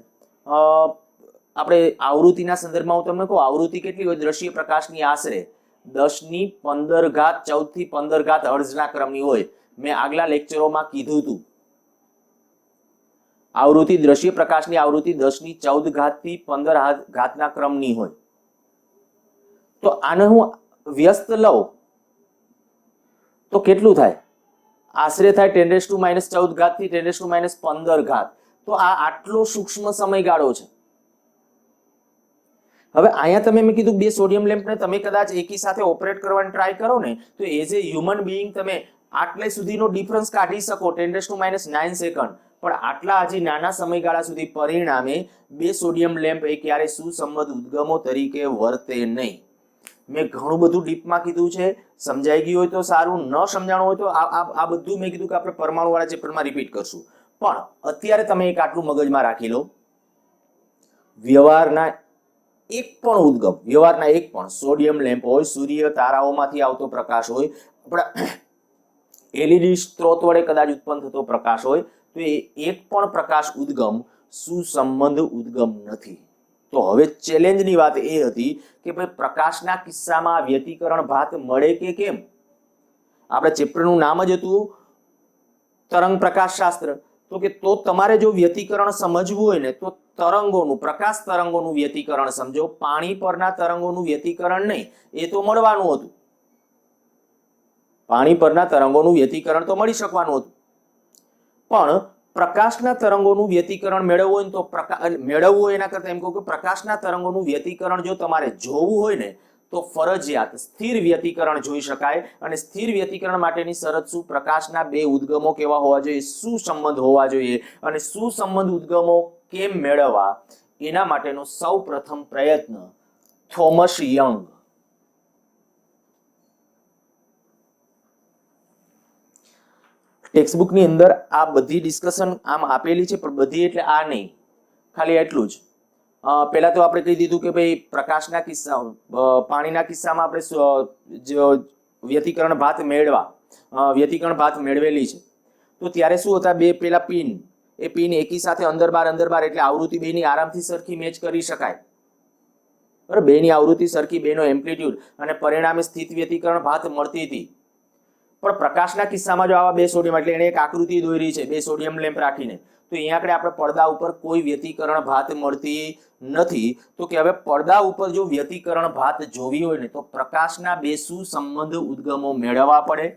S1: આપણે આવૃત્તિના સંદર્ભમાં હું તમને કહું, આવૃત્તિ કેટલી હોય દ્રશ્ય પ્રકાશની? આશરે 10⁻15 14 થી 15 હર્ટ્ઝના ક્રમની હોય. મેં આગલા લેક્ચરોમાં કીધું હતું, આવૃત્તિ દ્રશ્ય પ્રકાશની આવૃત્તિ 10⁻14 થી 15 ક્રમની હોય. તો આને હું વ્યસ્ત લઉં તો કેટલું થાય? આશરે થાય 10⁻14 થી 10⁻15. તો આ આટલો સૂક્ષ્મ સમયગાળો છે. હવે અહીંયા તમે મેં કીધું બે સોડિયમ લેમ્પને તમે કદાચ એકી સાથે ઓપરેટ કરવાની ટ્રાય કરો ને તો એઝ એ હ્યુમન બિઈંગ તમે આટલે સુધીનો ડિફરન્સ કાઢી શકો 10⁻⁹ સેકન્ડ. પણ આટલા હજી નાના સમયગાળા સુધી પરિણામે બે સોડિયમ લેમ્પ એ ક્યારે સુસંબદ્ધ ઉદ્ગમો તરીકે વર્તે નહીં. મેં ઘણું બધું ડીપમાં કીધું છે, સમજાઈ ગયું હોય તો સારું, ન સમજાણું હોય તો આ બધું મેં કીધું કે આપણે પરમાણુ વાળા ચેપ્ટરમાં રિપીટ કરશું. પણ અત્યારે તમે એક આટલું મગજમાં રાખી લો, વ્યવહારના એક પણ સોડિયમ લેમ્પ હોય, સૂર્ય તારાઓમાંથી આવતો પ્રકાશ હોય, એલઈડી સ્ત્રોત વડે કદાચ ઉત્પન્ન થતો પ્રકાશ હોય તો એ એક પણ પ્રકાશ ઉદ્ગમ સુસંબંધ ઉદ્ગમ નથી. તો હવે ચેલેન્જની વાત એ હતી કે ભાઈ પ્રકાશના કિસ્સામાં વ્યતિકરણ ભાત મળે કે કેમ. આપણે ચેપ્ટરનું નામ જ હતું તરંગ પ્રકાશશાસ્ત્ર. તો કે તો તમારે જો વ્યતિકરણ સમજવું હોય ને તો તરંગોનું, પ્રકાશ તરંગોનું વ્યતિકરણ સમજો, પાણી પરના તરંગોનું વ્યતિકરણ નહીં. એ તો મળવાનું હતું, પાણી પરના તરંગોનું વ્યતિકરણ તો મળી શકવાનું હતું, પણ પ્રકાશના તરંગોનું વ્યતિકરણ મેળવવું હોય ને તો મેળવવું હોય એના કરતા એમ કહું કે પ્રકાશના તરંગોનું વ્યતિકરણ જો તમારે જોવું હોય ને તો ફરજિયાત સ્થિર વ્યતિકરણ જોઈ શકાય. અને સ્થિર વ્યતિકરણ માટેની શરત શું? પ્રકાશના બે ઉદ્ગમો કેવા હોવા જોઈએ? સુસંબંધ હોવા જોઈએ. અને સુસંબંધ ઉદ્ગમો કેમ મેળવવા એના માટેનો સૌ પ્રથમ પ્રયત્ન થોમસ યંગ, ટેક્સ્ટબુકની અંદર આ બધી ડિસ્કશન આમ આપેલી છે, પણ બધી એટલે આ નહીં, ખાલી એટલું જ. પહેલા તો આપણે કહી દીધું કે ભાઈ પ્રકાશના કિસ્સામાં, પાણીના કિસ્સામાં આપણે વ્યતિકરણ ભાત મેળવેલી છે. તો ત્યારે શું હતા? બે પેલા પિન, એ પિન એકી સાથે અંદર બાર એટલે આવૃત્તિ બેની આરામથી સરખી મેચ કરી શકાય. બરાબર, બેની આવૃત્તિ સરખી, બેનો એમ્પ્લિટ્યુડ, અને પરિણામે સ્થિત વ્યતિકરણ ભાત મળતી હતી. પણ પ્રકાશના કિસ્સામાં જો આવા બે સોડિયમ, એટલે એને એક આકૃતિ દોરી છે બે સોડિયમ લેમ્પ રાખીને, તો અહીંયા આપણે પડદા ઉપર કોઈ વ્યતિકરણ ભાત મળતી નથી. તો કે હવે પડદા ઉપર જો વ્યતિકરણ ભાત જોવી હોય ને તો પ્રકાશના બે સુસંબંધ ઉદ્ગમો મેળવવા પડે.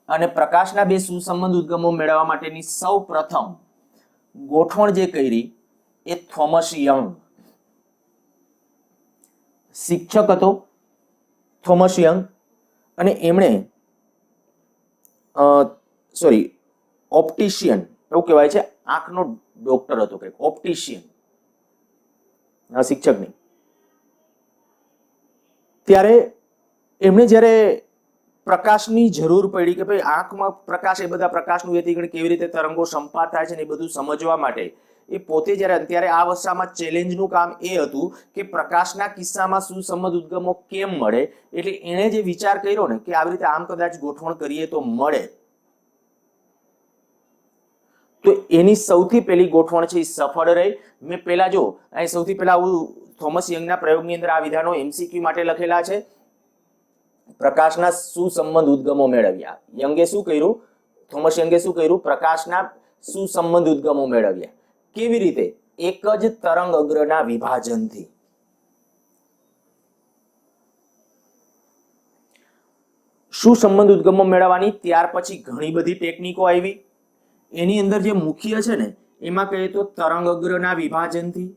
S1: અને પ્રકાશના બે સુસંબંધ ઉદ્ગમો મેળવવા માટેની સૌ પ્રથમ ગોઠવણ જે કરી એ થોમસ યંગ, શિક્ષક હતો થોમસ યંગ, અને એમણે ઓપ્ટિશિયન એવું કહેવાય છે, આંખનો ડોક્ટર હતો કે ઓપ્ટિશિયન, શિક્ષક નહીં. ત્યારે એમણે જ્યારે પ્રકાશની જરૂર પડી કે ભાઈ આંખમાં પ્રકાશ, એ બધા પ્રકાશનું વ્યતિકરણ કેવી રીતે તરંગો સંપાત થાય છે ને એ બધું સમજવા માટે એ પોતે જ્યારે, અત્યારે આ અવસ્થામાં ચેલેન્જનું કામ એ હતું કે પ્રકાશના કિસ્સામાં સુસંબંધ ઉદ્ગમો કેમ મળે. એટલે એણે જે વિચાર કર્યો ને કે આવી રીતે આમ કદાચ ગોઠવણ કરીએ તો મળે. તો એની સૌથી પહેલી ગોઠવણ છે એ સફળ રહી. મેં પહેલા જો અહીં સૌથી પહેલા આવું થોમસ યંગના પ્રયોગની અંદર આ વિધાનો એમસીક્યુ માટે લખેલા છે. પ્રકાશના સુસંબંધ ઉદ્ગમો મેળવ્યા. યંગે શું કર્યું? થોમસ યંગે શું કર્યું? પ્રકાશના સુસંબંધ ઉદ્ગમો મેળવ્યા. કેવી રીતે? એક જ તરંગ અગ્રના વિભાજનથી. સુસંબંધ ઉદ્ગમો મેળવવાની ત્યાર પછી ઘણી બધી ટેકનિકો આવી. એની અંદર જે મુખ્ય છે ને એમાં કહીએ તો તરંગ અગ્રના વિભાજનથી,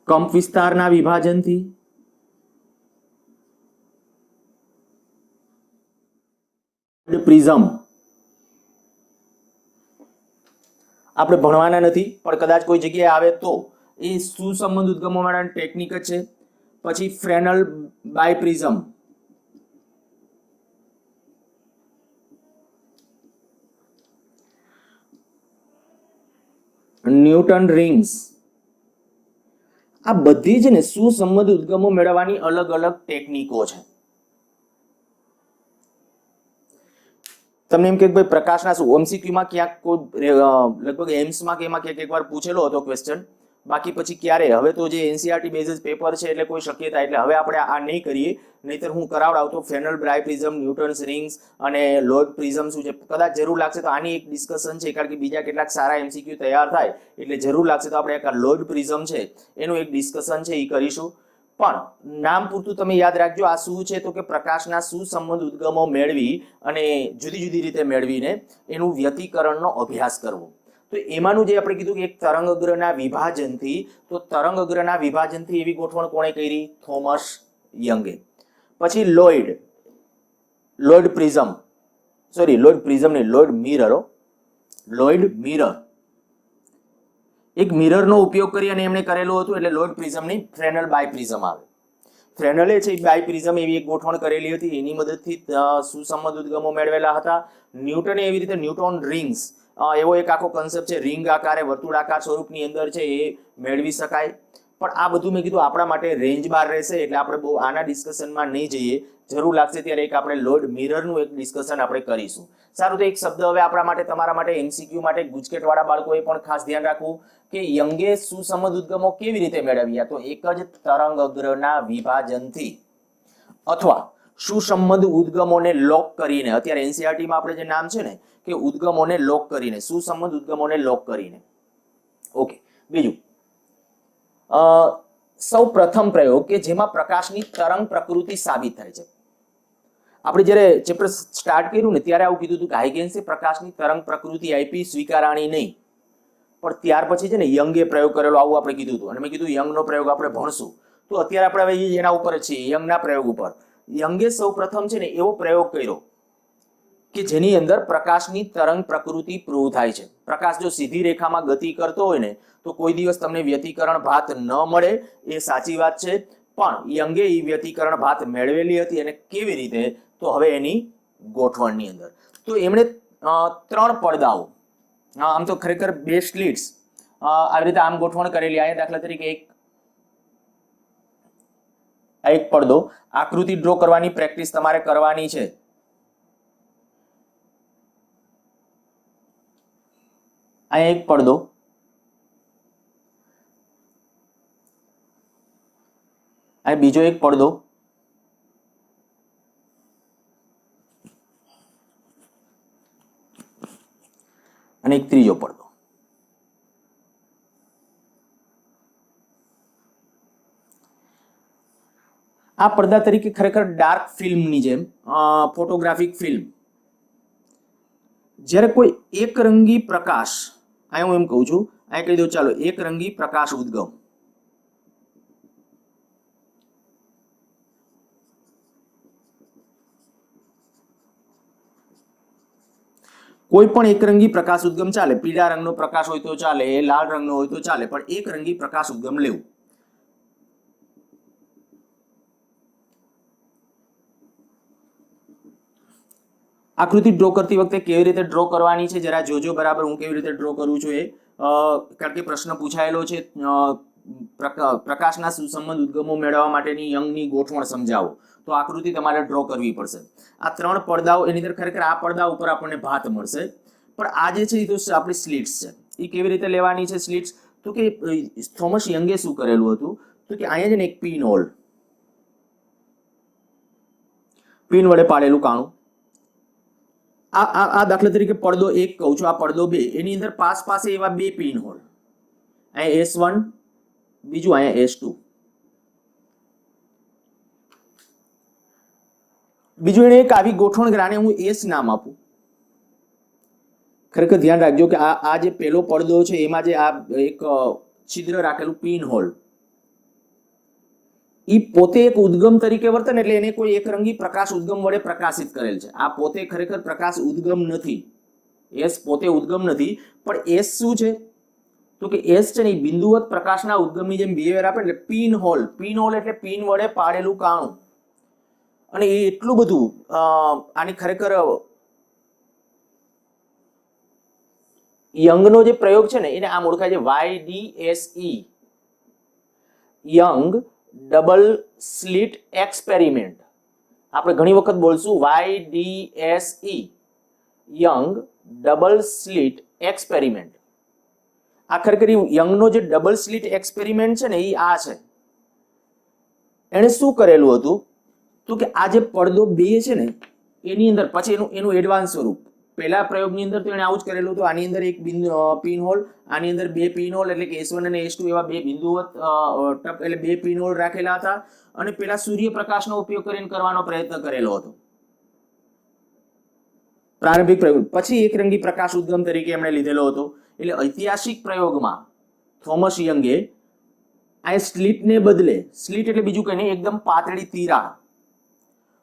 S1: કંપ વિસ્તારના વિભાજનથી, પ્રિઝમ. આપણે ભણવાના નથી પણ કદાચ કોઈ જગ્યાએ આવે તો એ સુસંબંધ ઉદ્ગમો માટેની ટેકનિક જ છે. પછી ફ્રેનલ બાયપ્રિઝમ, ન્યૂટન રિંગ્સ. આ બધી જ ને સુસંબંધ ઉદ્ગમો મેળવવાની અલગ અલગ ટેકનિકો છે. તમને એમ કે ભાઈ પ્રકાશના શું એમસીક્યુમાં ક્યાંક કોઈ લગભગ એમ્સમાં કે એમાં ક્યાંક એકવાર પૂછેલો હતો ક્વેશ્ચન, બાકી પછી ક્યારે, હવે તો જે એનસીઆરટી બેઝિસ પેપર છે એટલે કોઈ શક્યતા, એટલે હવે આપણે આ નહીં કરીએ, નહીતર હું કરાવડાવતો ફ્રેનલ બાયપ્રિઝમ, ન્યૂટન્સ રિંગ્સ અને લોર્ડ પ્રિઝમ શું છે. કદાચ જરૂર લાગશે તો આની એક ડિસ્કશન છે, કારણ કે બીજા કેટલાક સારા એમસીક્યુ તૈયાર થાય એટલે જરૂર લાગશે તો આપણે એક લોર્ડ પ્રિઝમ છે એનું એક ડિસ્કશન છે એ કરીશું. પણ નામ પૂરતું તમે યાદ રાખજો આ શું છે તો કે પ્રકાશના સુસંબંધ ઉદ્ગમો મેળવી અને જુદી જુદી રીતે મેળવીને એનું વ્યતિકરણનો અભ્યાસ કરવો. તો એમાંનું જે આપણે કીધું કે એક તરંગ અગ્રના વિભાજનથી, તો તરંગ અગ્રના વિભાજનથી એવી ગોઠવણ કોણે કરી? થોમસ યંગે. પછી લોર્ડ પ્રિઝમ નહીં, લોર્ડ મિરર, એક મિરરનો ઉપયોગ કરી અને એમણે કરેલું હતું, એટલે લોર્ડ પ્રિઝમ નહીં, ફ્રેનલ બાયપ્રિઝમ આવે. ફ્રેનલે છે બાયપ્રિઝમ એવી એક ગોઠવણ કરેલી હતી, એની મદદથી સુસંબંધ ઉદ્ગમો મેળવેલા હતા. ન્યૂટને એવી રીતે ન્યૂટન રિંગ્સ એવો એક આખો કન્સેપ્ટ છે, રિંગ આકારે વર્તુળાકાર સ્વરૂપની અંદર છે એ મેળવી શકાય. પણ આ બધું મેં કીધું આપણા માટે રેન્જ બાર રહેશે, એટલે આપણે બહુ આના ડિસ્કશનમાં નહીં જઈએ. જરૂર લાગશે ત્યારે એક આપણે લોડ મિરરનું એક ડિસ્કશન આપણે કરીશું. સારું, તો એક શબ્દ હવે આપણા માટે, તમારા માટે, એમસીક્યુ માટે, ગુજકેટવાળા બાળકોએ પણ ખાસ ધ્યાન રાખવું કે યંગે સુસંબંધ ઉદ્ગમો કેવી રીતે મેળવ્યા? તો એક જ તરંગ અગ્રના વિભાજનથી અથવા સુસંબંધ ઉદ્ગમોને લોક કરીને. અત્યારે એનસીઆરટી માં આપણે જે નામ છે ને કે ઉદ્ગમોને લોક કરીને, સુસંબંધ ઉદ્ગમોને લોક કરીને. ઓકે, બીજું સૌ પ્રથમ પ્રયોગ કે જેમાં પ્રકાશની તરંગ પ્રકૃતિ સાબિત થાય છે. આપણે જ્યારે ચેપ્ટર સ્ટાર્ટ કર્યું ને ત્યારે આવું કીધું હતું કે હાઇગેન્સે પ્રકાશની તરંગ પ્રકૃતિ આપી, સ્વીકારાણી નહીં. પણ ત્યાર પછી છે ને યંગે પ્રયોગ કરેલો, આવું આપણે કીધું હતું. અને મેં કીધું યંગનો પ્રયોગ આપણે ભણશું. તો અત્યારે આપણે હવે એના ઉપર છીએ, યંગના પ્રયોગ ઉપર. યંગે સૌ પ્રથમ છે ને એવો પ્રયોગ કર્યો કે જેની અંદર પ્રકાશની તરંગ પ્રકૃતિ પ્રૂવ થાય છે. પ્રકાશ જો સીધી રેખામાં ગતિ કરતો હોય ને તો કોઈ દિવસ તમને વ્યતિકરણ ભાત ન મળે, એ સાચી વાત છે. પણ યંગે એ વ્યતિકરણ ભાત મેળવેલી હતી. અને કેવી રીતે? તો હવે એની ગોઠવણની અંદર. તો એમણે 3 પડદાઓ, આમ તો ખરેખર 2 સ્લિટ્સ આવી રીતે આમ ગોઠવણ કરેલી. અહીંયા દાખલા તરીકે એક પડદો, આકૃતિ ડ્રો કરવાની પ્રેક્ટિસ તમારે કરવાની છે. અહીંયા એક પડદો, અહીંયા બીજો એક પડદો, અને એક ત્રીજો પડદો. આ પડદા તરીકે ખરેખર ડાર્ક ફિલ્મની જેમ, ફોટોગ્રાફિક ફિલ્મ, જ્યારે કોઈ એકરંગી પ્રકાશ, અહીંયા હું એમ કહું છું, અહીંયા કહી દઉં ચાલો, એકરંગી પ્રકાશ ઉદ્ગમ, કોઈ પણ એકરંગી પ્રકાશ ઉદ્ગમ ચાલે. પીળા રંગનો પ્રકાશ હોય તો ચાલે, લાલ રંગનો હોય તો ચાલે, પણ એકરંગી પ્રકાશ ઉદ્ગમ લેવું. આકૃતિ ડ્રો કરતી વખતે કેવી રીતે ડ્રો કરવાની છે જરા જોજો બરાબર. હું કેવી રીતે ડ્રો કરું છું એ, કારણ કે પ્રશ્ન પૂછાયેલો છે. પ્રકાશના સુસંબંધ ઉદ્ગમો મેળવવા માટેની યંગની ગોઠવણ સમજાવો. તો આકૃતિ તમારે ડ્રો કરવી પડશે. આ 3 પડદાઓ, એની અંદર ખરેખર આ પડદા ઉપર આપણને ભાત મળશે. પણ આ જે છે એ તો આપણી સ્લિટ્સ છે. એ કેવી રીતે લેવાની છે સ્લિટ્સ? તો કે થોમસ યંગે શું કરેલું હતું તો કે અહીંયા છે ને એક પિન હોલ, પિન વડે પાડેલું કાણું. આ દાખલા તરીકે પડદો 1 કહું છું, આ પડદો 2, એની અંદર પાસે એવા 2 પિન હોલ, અહીંયા S1, બીજું અહીંયા S2. બીજું એને એક આવી ગોઠવણ કરે, આને હું S નામ આપું. ખરેખર ધ્યાન રાખજો કે આ જે પહેલો પડદો છે એમાં જે આ એક છિદ્ર રાખેલું પિન હોલ, ઈ પોતે એક ઉદ્ગમ તરીકે વર્તે ને, એટલે એને કોઈ એકરંગી પ્રકાશ ઉદ્ગમ વડે પ્રકાશિત કરેલ છે. આ પોતે ખરેખર પ્રકાશ ઉદ્ગમ નથી, S પોતે ઉદ્ગમ નથી. પણ S શું છે તો કે S છે ને એ બિંદુવત પ્રકાશના ઉદ્ગમની જેમ બિહેવિયર આપે. એટલે પિન હોલ, પિન હોલ એટલે પિન વડે પાડેલું કાણું. અને એ એટલું બધું આની ખરેખર યંગનો જે પ્રયોગ છે ને એને આમ ઓળખાય છે YDSE, young double slit experiment. આપણે ઘણી વખત બોલશું YDSE, young double slit experiment. આ ખરેખર યંગનો જે ડબલ સ્લિટ એક્સપેરિમેન્ટ છે ને એ આ છે. એણે શું કરેલું હતું તો કે આ જે પડદો 2 છે ને એની અંદર પછી એનું એડવાન્સ સ્વરૂપ, પહેલા પ્રયોગની અંદર તો એને આવું જ કરેલું હતું. આની અંદર એક પિન હોલ, આની અંદર 2 પિન હોલ, એટલે કે S1 અને S2 એવા 2 બિંદુવત એટલે 2 પિન હોલ રાખેલા હતા. અને પેલા સૂર્યપ્રકાશનો ઉપયોગ કરીને કરવાનો પ્રયત્ન કરેલો હતો પ્રારંભિક પ્રયોગ. પછી એકરંગી પ્રકાશ ઉદ્ગમ તરીકે એમણે લીધેલો હતો. એટલે ઐતિહાસિક પ્રયોગમાં થોમસ યંગે આ સ્લિટને બદલે, સ્લિટ એટલે બીજું કંઈ નહીં, એકદમ પાતળી તિરાડ.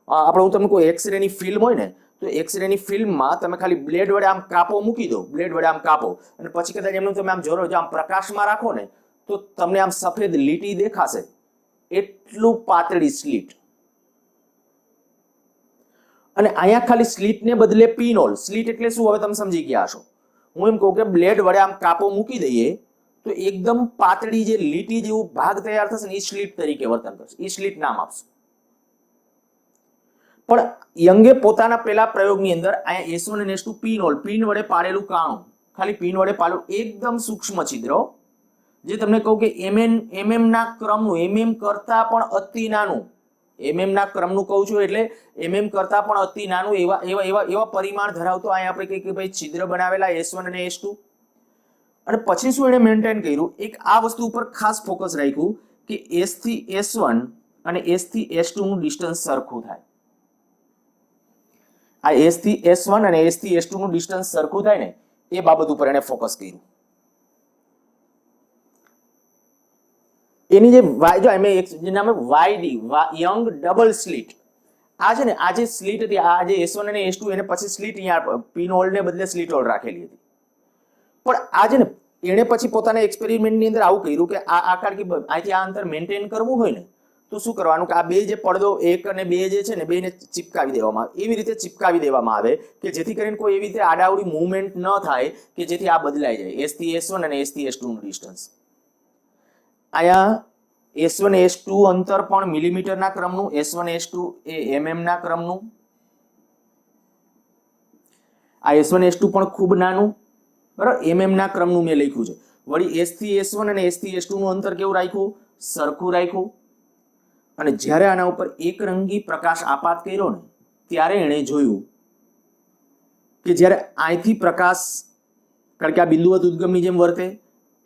S1: આપણે હું તમને કોઈ એક્સરે ની ફિલ્મ હોય ને તો એક્સરે ની ફિલ્મમાં તમે ખાલી બ્લેડ વડે આમ કાપો મૂકી દો, બ્લેડ વડે આમ કાપો, અને પછી કદાચ એમનું તમે આમ જોરો આમ પ્રકાશમાં રાખો ને તો તમને આમ સફેદ લીટી દેખાશે. એટલું પાતળી સ્લિટ. અને અહીંયા ખાલી સ્લિટને બદલે પિન હોલ. સ્લિટ એટલે શું હવે તમે સમજી ગયા હશો. હું એમ કહું કે બ્લેડ વડે આમ કાપો મૂકી દઈએ તો એકદમ પાતળી જે લીટી જેવું ભાગ તૈયાર થશે ને એ સ્લિટ તરીકે વર્તન કરશે, એ સ્લિટ નામ આપશું. પણ યંગે પોતાના પેલા પ્રયોગની અંદર અહીંયા S1 અને S2 પિન વડે પાડેલું કાણું, ખાલી પિન વડે પાડેલું એકદમ સૂક્ષ્મ છિદ્ર, જે તમને કહું કે MM ના ક્રમનું, MM કરતા પણ અતિ નાનું, MM ના ક્રમનું કહું છું એટલે MM કરતા પણ અતિ નાનું એવા પરિમાણ ધરાવતો અહીંયા આપણે કહીએ કે ભાઈ છિદ્ર બનાવેલા S1 અને S2. અને પછી શું એને મેન્ટેન કર્યું, એક આ વસ્તુ ઉપર ખાસ ફોકસ રાખ્યું કે S થી S1 અને S થી S2 નું ડિસ્ટન્સ સરખું થાય. આ S થી S1 અને S થી S2 નું ડિસ્ટન્સ સરખું થાય ને એ બાબત ઉપર એને ફોકસ કર્યું. એની જે જો એમ જે નામ YD યંગ ડબલ સ્લિટ, આ છે ને આ જે સ્લિટ હતી, આ જે S1 અને S2 એને પછી સ્લિટ અહીંયા પિન હોલ ને બદલે સ્લિટ હોલ રાખેલી હતી. પણ આ છે ને એને પછી પોતાના એક્સપેરિમેન્ટની અંદર આવું કર્યું કે આ આકાર કે અહીંથી આ અંતર મેન્ટેન કરવું હોય ને તો શું કરવાનું કે આ બે જે પડદો 1 અને 2 જે છે ને બેને ચિપકાવી દેવામાં આવે, એવી રીતે ચિપકાવી દેવામાં આવે કે જેથી કરીને કોઈ એવી રીતે આડાવડી મૂવમેન્ટ ન થાય કે જેથી આ બદલાઈ જાય, S થી S1 અને S થી S2 નું ડિસ્ટન્સ. અહીંયા S1 S2 અંતર પણ મિલીમીટરના ક્રમનું, S1 S2 એ MM ના ક્રમનું, આ S1 S2 પણ ખૂબ નાનું, બરાબર, MM ના ક્રમનું મેં લખ્યું છે. વળી S થી S1 અને S થી S2 નું અંતર કેવું રાખ્યું, સરખું રાખ્યું. અને જ્યારે આના ઉપર એક રંગી પ્રકાશ આપાત કર્યો ને ત્યારે એણે જોયું કે જ્યારે અહીંથી પ્રકાશ, કારણ કે આ બિંદુવત ઉદ્ગમની જેમ વર્તે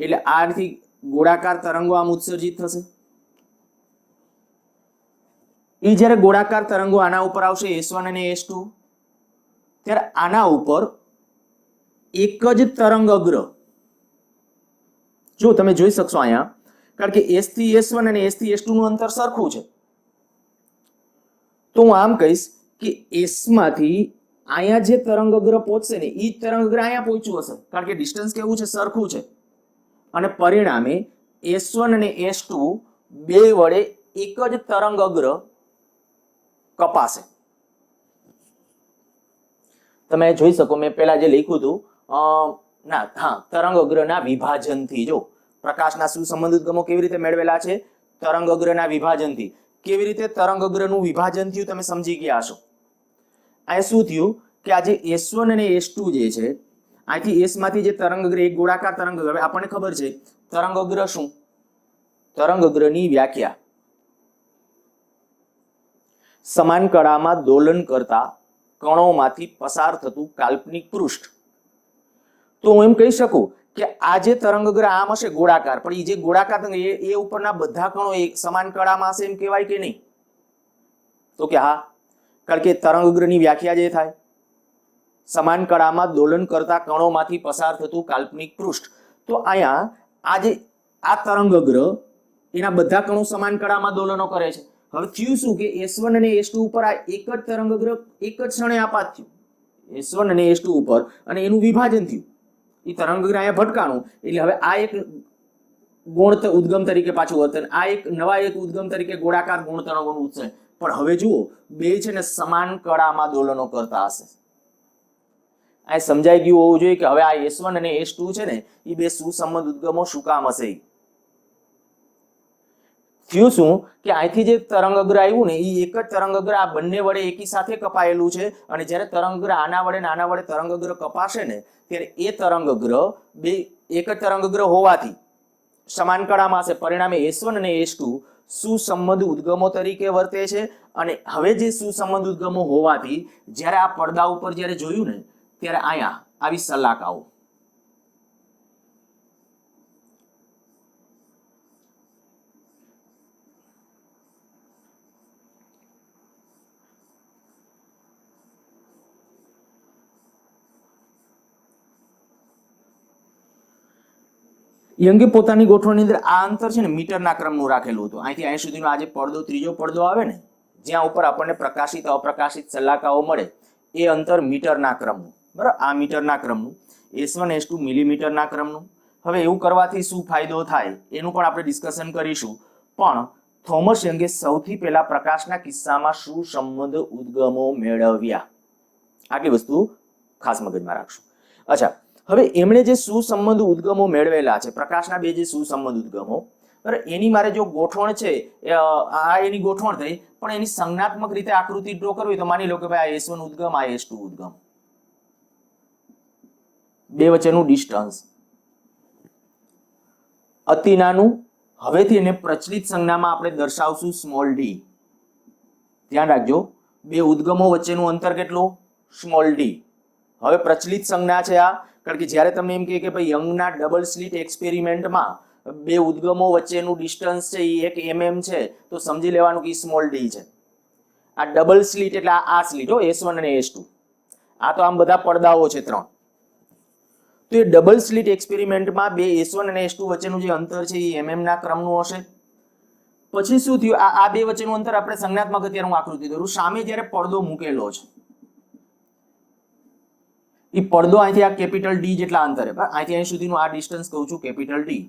S1: એટલે આથી ગોળાકાર તરંગો આમ ઉત્સર્જિત થશે. એ જ્યારે ગોળાકાર તરંગો આના ઉપર આવશે S1 અને S2, ત્યારે આના ઉપર એક જ તરંગ અગ્ર, જો તમે જોઈ શકશો અહીંયા, કારણ કે S થી S1 અને S થી S2 નું અંતર સરખું છે, તો હું આમ કહીશ કે S માંથી અહીંયા જે તરંગ અગ્ર પહોંચશે ને એ તરંગ અગ્ર અહીંયા પહોંચ્યું હશે, કારણ કે ડિસ્ટન્સ કેવું છે, સરખું છે. અને પરિણામે S1 અને S2 બે વડે એક જ તરંગ અગ્ર કપાશે. તમે જોઈ શકો મેં પેલા જે લખ્યું હતું તરંગ અગ્રના વિભાજનથી, જો પ્રકાશના સુસંબંધ ઉદ્ગમો કેવી રીતે મેળવેલા છે, તરંગ અગ્રના વિભાજનથી. કેવી રીતે તરંગ અગ્રનું વિભાજન થયું તમે સમજી ગયા હશો. આ શું થયું કે આ જે S1 અને S2 જે છે, અહીંથી S માંથી જે તરંગ અગ્ર, એક ગોળાકાર તરંગ અગ્ર, આપણને ખબર છે તરંગ અગ્ર શું, તરંગ અગ્રની વ્યાખ્યા સમાન કળામાં દોલન કરતા કણોમાંથી પસાર થતું કાલ્પનિક પૃષ્ઠ. તો હું એમ કહી શકું કે આ જે તરંગ અગ્ર આમ હશે ગોળાકાર, પણ એ જે ગોળાકાર તરંગ એ ઉપરના બધા કણો એક સમાન કળામાં હશે એમ કહેવાય કે નહીં? તો કે હા, કારણ કે તરંગ અગ્રની વ્યાખ્યા જે થાય સમાન કળામાં દોલન કરતા કણોમાંથી પસાર થતું કાલ્પનિક પૃષ્ઠ. તો અહીંયા આ તરંગ અગ્ર એના બધા કણો સમાન કળામાં દોલનો કરે છે. હવે થયું શું કે S1 અને S2 ઉપર આ એક જ તરંગ અગ્ર એક જ ક્ષણે આપાત થયું, S1 અને S2 ઉપર, અને એનું વિભાજન થયું. એ તરંગ અગ્ર અહીંયા ભટકાણું એટલે હવે આ એક ગૌણ ઉદ્ગમ તરીકે પાછું વર્તન, આ એક નવા એક ઉદ્ગમ તરીકે ગોળાકાર ગૌણ તરંગોનું ઉત્સર્જન. પણ હવે જુઓ બે છે ને સમાન કળામાં દોલનો કરતા હશે. આ સમજાઈ ગયું હોવું જોઈએ કે હવે આ S1 અને S2 છે ને એ બે સુસંબંધ ઉદ્ગમો શું કામ હશે. થયું શું કે અહીંથી જે તરંગ અગ્ર આવ્યું ને એ એક જ તરંગ અગ્ર આ બંને વડે એકી સાથે કપાયેલું છે, અને જ્યારે તરંગ અગ્ર આના વડે ને આના વડે તરંગ અગ્ર કપાશે ને ત્યારે એ તરંગ અગ્ર બે એક જ તરંગ અગ્ર હોવાથી સમાન કળામાં હશે. પરિણામે S1 અને S2 સુસંબંધ ઉદ્ગમો તરીકે વર્તે છે. અને હવે જે સુસંબંધ ઉદ્ગમો હોવાથી જ્યારે આ પડદા ઉપર જ્યારે જોયું ને ત્યારે અહીંયા આવી સલાકાઓ, યંગે પોતાની ગોઠવણની અંદર આ અંતર છે ને મીટરના ક્રમનું રાખેલું હતું. અહીંથી અહીં સુધીનો આ જે પડદો, ત્રીજો પડદો આવે ને જ્યાં ઉપર આપણને પ્રકાશિત અપ્રકાશિત સલાકાઓ મળે એ અંતર મીટરના ક્રમનું, બરાબર, આ મીટરના ક્રમનું. S1 S2 મિલીમીટરના ક્રમનું. હવે એવું કરવાથી શું ફાયદો થાય એનું પણ આપણે ડિસ્કશન કરીશું. પણ થોમસ યંગે સૌથી પહેલા પ્રકાશના કિસ્સામાં સુસંબંધ ઉદ્ગમો મેળવ્યા. આટલી વસ્તુ ખાસ મગજમાં રાખશું. અચ્છા, હવે એમણે જે સુસંબંધ ઉદ્ગમો મેળવેલા છે, પ્રકાશના બે જે સુસંબંધ ઉદ્ગમો, બરાબર, એની મારે જો ગોઠવણ છે, આ એની ગોઠવણ થઈ, પણ એની સંજ્ઞાત્મક રીતે આકૃતિ ડ્રો કરવી તો માની લો કે ભાઈ આ S1 ઉદ્ગમ, આ S2 ઉદ્ગમ, બે વચ્ચેનું ડિસ્ટન્સ અતિ નાનું. હવેથી એને પ્રચલિત સંજ્ઞામાં આપણે દર્શાવશું સ્મોલ ડી. ધ્યાન રાખજો, બે ઉદ્ગમો વચ્ચેનું અંતર કેટલું? Small D. હવે પ્રચલિત સંજ્ઞા છે આ, કારણ કે જ્યારે તમને એમ કહે કે ભાઈ યંગના ડબલ સ્લિટ એક્સપેરિમેન્ટમાં બે ઉદ્ગમો વચ્ચેનું ડિસ્ટન્સ છે એ 1 mm છે, તો સમજી લેવાનું કે સ્મોલ ડી છે. આ ડબલ સ્લિટ એટલે આ સ્લિટ હો, S1 અને S2. આ તો આમ બધા પડદાઓ છે 3. તો એ ડબલ સ્લિટ એક્સપેરિમેન્ટમાં બે S1 અને S2 વચ્ચેનું જે અંતર છે એ mm ના ક્રમનું હશે. પછી શું થયું? આ બે વચ્ચેનું અંતર આપણે સંજ્ઞાત્મક અત્યારે હું આકૃતિ દોરું. સામે જ્યારે પડદો મૂકેલો છે, એ પડદો અહીંથી આ કેપિટલ ડી જેટલા અંતરે, અહીંથી અહીં સુધીનું આ ડિસ્ટન્સ કહું છું કેપિટલ ડી.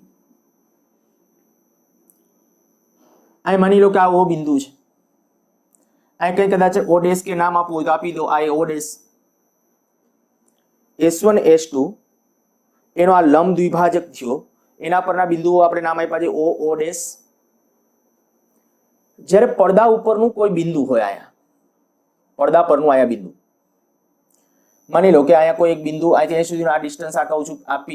S1: અહીં માની લો કે આ O બિંદુ છે, અહીં કઈ કદાચ O ડેશ કે નામ આપવું હોય તો આપી દો, આ O ડેશ. S1 S2 એનો આ લંબ દ્વિભાજક થયો, એના પરના બિંદુઓ આપણે નામ આપ્યા છે O ડેશ. જ્યારે પડદા ઉપરનું કોઈ બિંદુ હોય, અહીંયા પડદા પરનું અહીંયા બિંદુ, માની લો કે અહીંયા કોઈ એક બિંદુ, અહીંથી અહીં સુધીનો આ ડિસ્ટન્સ આ કહું છું આ P,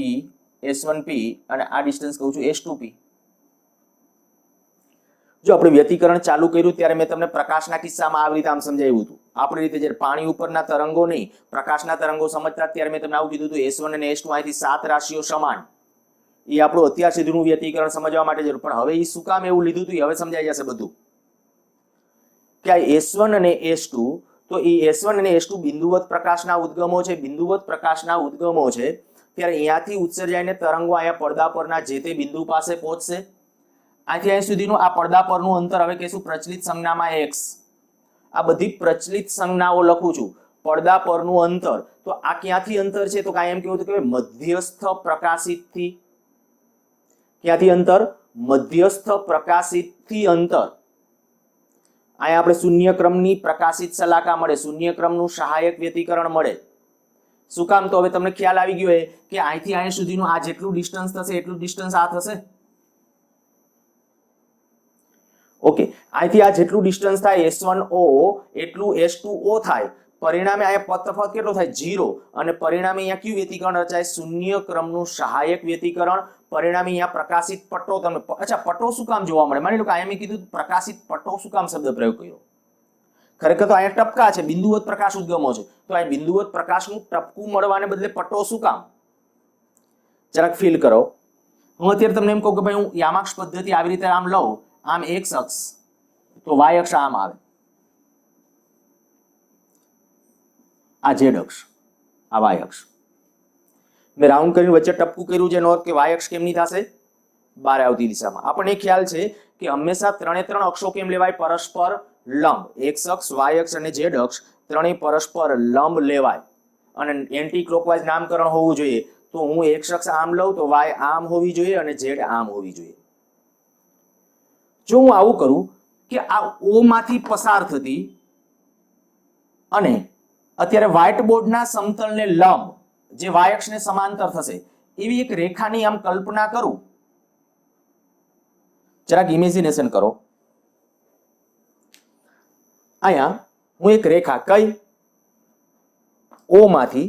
S1: S1P, અને આ ડિસ્ટન્સ કહું છું S2P. જો આપણે વ્યતિકરણ ચાલુ કર્યું ત્યારે મેં તમને પ્રકાશના કિસ્સામાં આવી રીતે આમ સમજાવ્યું હતું. આપણી રીતે જ્યારે પાણી ઉપરના તરંગો નહીં, પ્રકાશના તરંગો સમજતા ત્યારે મેં તમને આવું કીધું હતું, S1 અને S2 અહીંથી 7 રાશિઓ સમાન. એ આપણું અત્યાર સુધીનું વ્યતિકરણ સમજવા માટે જરૂર, પણ હવે એ શું કામ એવું લીધું હતું હવે સમજાઈ જશે બધું. કે આ S1 અને S2, તો એ S1 અને S2 બિંદુવત પ્રકાશના ઉદ્ગમો છે. બિંદુવત પ્રકાશના ઉદ્ગમો છે ત્યારે અહીંયાથી ઉત્સર્જાઈને તરંગો અહીંયા પડદા પરના જે તે બિંદુ પાસે પહોંચશે. અહીંથી અહીં સુધીનું આ પડદા પરનું અંતર હવે કહીશું પ્રચલિત સંજ્ઞામાં x. આ બધી પ્રચલિત સંજ્ઞાઓ લખું છું. પડદા પરનું અંતર, તો આ ક્યાંથી અંતર છે? તો કાંઈ એમ કેવું હતું કે મધ્યસ્થ પ્રકાશિતથી. ક્યાંથી અંતર? મધ્યસ્થ પ્રકાશિતથી અંતર. અહીંયા આપણે શૂન્ય ક્રમની પ્રકાશિત શલાકા મળે, શૂન્ય ક્રમનું સહાયક વ્યતિકરણ મળે. શું કામ? તો હવે તમને ખ્યાલ આવી ગયો કે અહીંથી અહીં સુધીનું આ જેટલું ડિસ્ટન્સ થશે એટલું ડિસ્ટન્સ આ થશે. ઓકે, અહીંથી આ જેટલું ડિસ્ટન્સ થાય S1O એટલું S2O થાય. પરિણામે અહીંયા તફાવત કેટલો થાય? 0. અને પરિણામે અહીંયા કયું વ્યતિકરણ રચાય? શૂન્ય ક્રમનું સહાયક વ્યતિકરણ. પરિણામે અહીંયા પ્રકાશિત પટ્ટો તમને, અચ્છા પટ્ટો શું કામ જોવા મળે? માની લો કે અહીંયા મેં કીધું પ્રકાશિત પટ્ટો, શું કામ શબ્દ પ્રયોગ કર્યો? ખરેખર તો અહીંયા ટપકા છે, બિંદુવત પ્રકાશ ઉદ્ગમો છે, તો અહીં બિંદુવત પ્રકાશનું ટપકું મળવાને બદલે પટ્ટો શું કામ? જરાક ફીલ કરો. હું અત્યારે તમને એમ કહું કે ભાઈ હું યામાક્ષ પદ્ધતિ આવી રીતે આમ લઉં, આમ x અક્ષ, તો y અક્ષ આમ આવે, આ z અક્ષ, આ y અક્ષ. મેં રાઉન્ડ કરીને વચ્ચે ટપકું કર્યું છે, એનો અર્થ કે y અક્ષ કેમની થશે? બહાર આવતી દિશામાં. આપણને ખ્યાલ છે કે હંમેશા 3 અક્ષો કેમ લેવાય? પરસ્પર લંબ. x અક્ષ, y અક્ષ અને z અક્ષ ત્રણેય પરસ્પર લંબ લેવાય. અને એન્ટી ક્લોકવાઇઝ નામકરણ હોવું જોઈએ. તો હું x અક્ષ આમ લઉં તો y આમ હોવી જોઈએ અને z આમ હોવી જોઈએ. જો હું આવું કરું કે આ O માંથી પસાર થતી અને અત્યારે વ્હાઇટ બોર્ડના સમતલને લંબ, જે y અક્ષને સમાંતર થશે એવી એક રેખાની આમ કલ્પના કરું. જરાક ઇમેજિનેશન કરો. અહીંયા હું એક રેખા, કઈ? O માંથી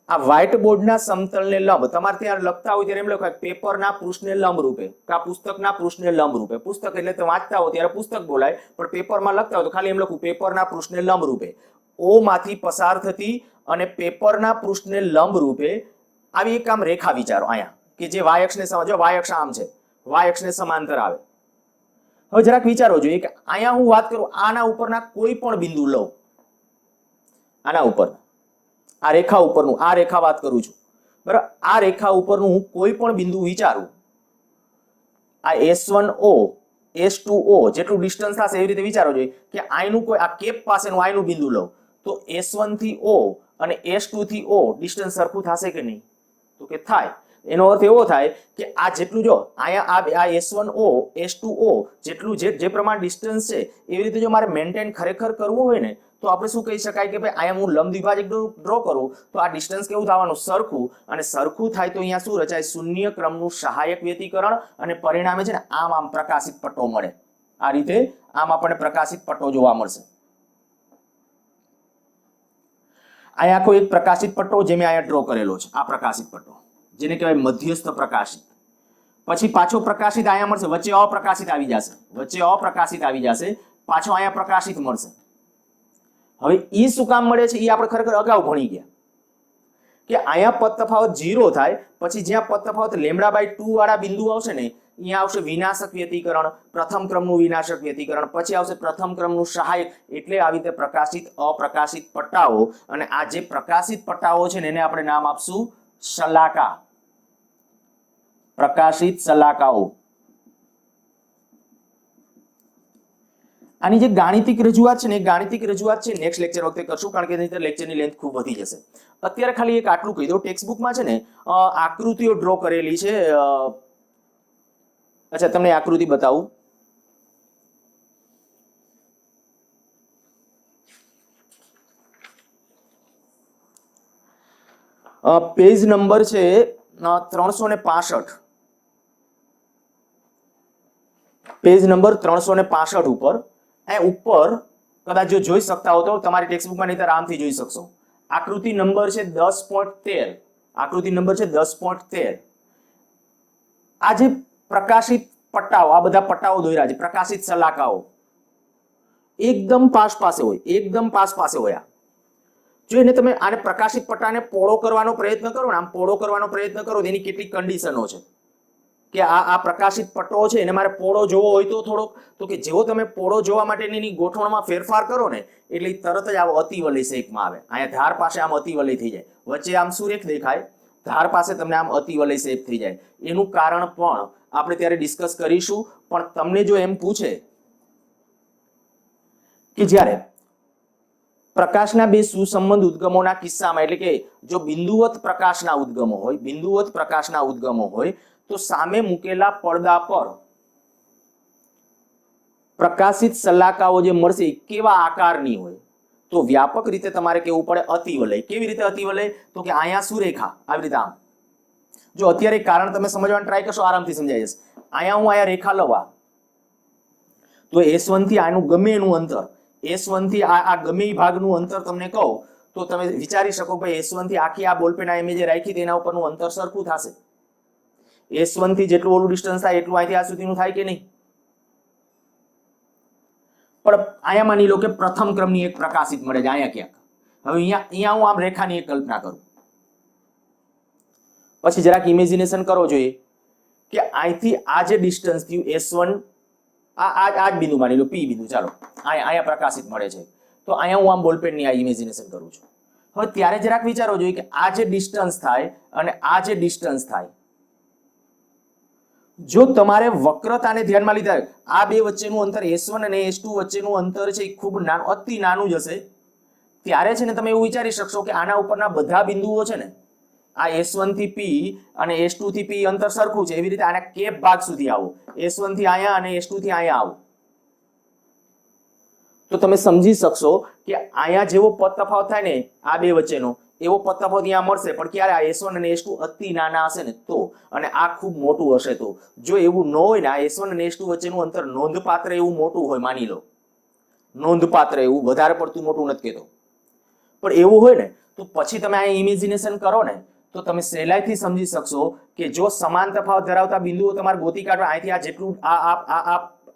S1: આ વ્હાઇટ બોર્ડના સમતલને લંબ, તમારે ત્યાં લખતા હોય ત્યારે એમ લખાય પેપરના પૃષ્ઠને લંબ રૂપે, કે પુસ્તકના પૃષ્ઠને લંબ રૂપે. પુસ્તક એટલે તમે વાંચતા હો ત્યારે પુસ્તક બોલાય, પણ પેપરમાં લખતા હોય તો ખાલી એમ લખું પેપરના પૃષ્ઠને લંબ રૂપે. O માંથી પસાર થતી અને પેપરના પૃષ્ઠને લંબ રૂપે આવી એક આમ રેખા વિચારો અહીંયા, કે જે y અક્ષને સમજો, y અક્ષ આમ છે, y અક્ષને સમાંતર આવે. હવે જરાક વિચારો જોઈએ કે અહીંયા હું વાત કરું, આના ઉપરના કોઈ પણ બિંદુ લઉં, આના ઉપર, આ રેખા ઉપરનું, આ રેખા વાત કરું છું, બરાબર? આ રેખા ઉપરનું હું કોઈ પણ બિંદુ વિચારું, આ S1O S2O જેટલું ડિસ્ટન્સ થશે એવી રીતે વિચારો જોઈએ કે આનું કોઈ આ કેપ પાસેનું આનું બિંદુ લઉં તો S1 થી O અને S2 થી O ડિસ્ટન્સ સરખું થશે કે નહીં? તો કે થાય. એનો અર્થ એવો થાય કે આ જેટલું જો અહીંયા આ S1O S2O જેટલું જે પ્રમાણે ડિસ્ટન્સ છે એવી રીતે જો મારે મેન્ટેન ખરેખર કરવું હોય ને તો આપણે શું કહી શકાય કે ભાઈ અહીંયા હું લંબ દ્વિભાજક ડ્રો કરું તો આ ડિસ્ટન્સ કેવું થવાનું, સરખું, અને સરખું થાય તો અહીંયા શું રચાય, શૂન્ય ક્રમનું સહાયક વ્યતિકરણ, અને પરિણામે છે ને આમ પ્રકાશિત પટ્ટો મળે. આ રીતે આમ આપણને પ્રકાશિત પટ્ટો જોવા મળશે. અહીંયા આખો એક પ્રકાશિત પટ્ટો જે મેં અહીંયા ડ્રો કરેલો છે, આ પ્રકાશિત પટ્ટો જેને કહેવાય મધ્યસ્થ પ્રકાશિત. પછી પાછો પ્રકાશિત અહીંયા મળશે, વચ્ચે અપ્રકાશિત આવી જશે, વચ્ચે અપ્રકાશિત આવી જશે, પાછો અહીંયા પ્રકાશિત મળશે. હવે ઈ શું કામ મળે છે એ આપણે ખરેખર અગાઉ ભણી ગયા કે અહીંયા પદ તફાવત 0 થાય પછી જ્યાં પદ તફાવત λ/2 વાળા બિંદુ આવશે ને અહીંયા આવશે વિનાશક વ્યતિકરણ, પ્રથમ ક્રમનું વિનાશક વ્યતિકરણ, પછી આવશે પ્રથમ ક્રમનું સહાયક. એટલે આવી રીતે પ્રકાશિત અપ્રકાશિત પટ્ટાઓ, અને આ જે પ્રકાશિત પટ્ટાઓ છે ને એને આપણે નામ આપશું શલાકા, પ્રકાશિત શલાકાઓ. આની જે ગાણિતિક રજૂઆત છે ને એ ગાણિતિક રજૂઆત છે નેક્સ્ટ લેક્ચર વખતે કરશું, કારણ કે નહીંતર લેક્ચરની લેન્થ ખૂબ વધી જશે. અત્યારે ખાલી એક આટલું કહી દો, ટેક્સ્ટબુકમાં છે ને આકૃતિઓ ડ્રો કરેલી છે. અચ્છા, તમને આકૃતિ બતાવું. પેજ નંબર છે 365, પેજ નંબર 365 ઉપર. ઉપર કદાચ જો જોઈ શકતા હો તો તમારી ટેક્સ્ટબુકમાં નહીં તો આરામથી જોઈ શકશો. આકૃતિ નંબર છે 10.13, આકૃતિ નંબર છે 10.13. આ જે પ્રકાશિત પટ્ટાઓ, આ બધા પટ્ટાઓ દોર્યા છે, પ્રકાશિત શલાકાઓ એકદમ પાસ પાસે હોય, એકદમ પાસ પાસે હોય. જો એને તમે આને પ્રકાશિત પટ્ટાને પોળો કરવાનો પ્રયત્ન કરો ને, આમ પોળો કરવાનો પ્રયત્ન કરો તો એની કેટલીક કન્ડિશનો છે કે આ પ્રકાશિત પટ્ટો છે એને મારે પોળો જોવો હોય તો થોડોક, તો કે જેવો તમે પોળો જોવા માટેની ગોઠવણમાં ફેરફાર કરો ને એટલે તરત જ આવો અતિવલય શેપમાં આવે. અહીંયા ધાર પાસે આમ અતિવલય થઈ જાય, વચ્ચે આમ સુરેખ દેખાય, ધાર પાસે તમને આમ અતિવલય શેપ થઈ જાય. એનું કારણ પણ આપણે ત્યારે ડિસ્કસ કરીશું. પણ તમને જો એમ પૂછે કે જ્યારે પ્રકાશના બે સુસંબંધ ઉદ્ગમોના કિસ્સામાં, એટલે કે જો બિંદુવત પ્રકાશના ઉદ્ગમો હોય, બિંદુવત પ્રકાશના ઉદ્ગમો હોય તો સામે મૂકેલા પડદા પર પ્રકાશિત શલાકાઓ જે મળશે કેવા આકારની હોય, તો વ્યાપક રીતે તમારે કેવું પડે અતિવલય. કેવી રીતે અતિવલય? તો કે અહીંયા સુરેખા આવી રીતે આમ. જો અત્યારે કારણ તમે સમજવાનો ટ્રાય કરશો આરામથી સમજાઈ જશે. અહીંયા રેખા લવા તો S1 થી આનું ગમે એનું અંતર, S1 થી આ ગમે એ ભાગનું અંતર તમને કહું તો તમે વિચારી શકો ભાઈ S1 થી આખી આ બોલપેન આ ઇમેજ રાખી તેના ઉપરનું અંતર સરખું થશે. S1 થી જેટલું ઓલું ડિસ્ટન્સ થાય એટલું અહીંથી આ સુધીનું થાય કે નહીં? પણ અહીંયા માની લો કે પ્રથમ ક્રમની એક પ્રકાશિત મળે છે અહીંયા ક્યાંક. હવે અહીંયા હું આમ રેખાની એક કલ્પના કરું, પછી જરાક ઇમેજિનેશન કરો જોઈએ કે અહીંથી આ જે ડિસ્ટન્સ થયું S1, આ જ બિંદુ માની લો P બિંદુ, ચાલો અહીંયા પ્રકાશિત મળે છે, તો અહીંયા હું આમ બોલપેનની આ ઇમેજિનેશન કરું છું. હવે ત્યારે જરાક વિચારો જોઈએ કે આ જે ડિસ્ટન્સ થાય અને આ જે ડિસ્ટન્સ થાય, જો તમારે વક્રતાને ધ્યાનમાં લીધા આ બે વચ્ચેનું અંતર S1 અને S2 વચ્ચેનું અંતર છે ખૂબ નાનું, અતિ નાનું જ હશે, ત્યારે છે ને તમે એવું વિચારી શકશો કે આના ઉપરના બધા બિંદુઓ છે ને આ S1 થી P અને S2 થી P અંતર સરખું છે. એવી રીતે આના કેપ ભાગ સુધી આવો, S1 થી અહીંયા અને S2 થી અહીંયા આવો, તો તમે સમજી શકશો કે અહીંયા જેવો પદ તફાવત થાય ને આ બે વચ્ચેનો એવો પદ તફાવત અહીંયા મળશે. પણ ક્યારે? આ S1 અને S2 અતિ નાના હશે ને તો, અને આ ખૂબ મોટું હશે તો. જો એવું ન હોય ને, આ S1 અને S2 વચ્ચેનું અંતર નોંધપાત્ર એવું મોટું હોય, માની લો નોંધપાત્ર એવું, વધારે પડતું મોટું નથી કહેતો, પણ એવું હોય ને તો પછી તમે આ ઇમેજિનેશન કરો ને તો તમે સહેલાઈથી સમજી શકશો કે જો સમાન તફાવત ધરાવતા બિંદુઓ તમારે ગોતી કાઢવા, અહીંથી આ જેટલું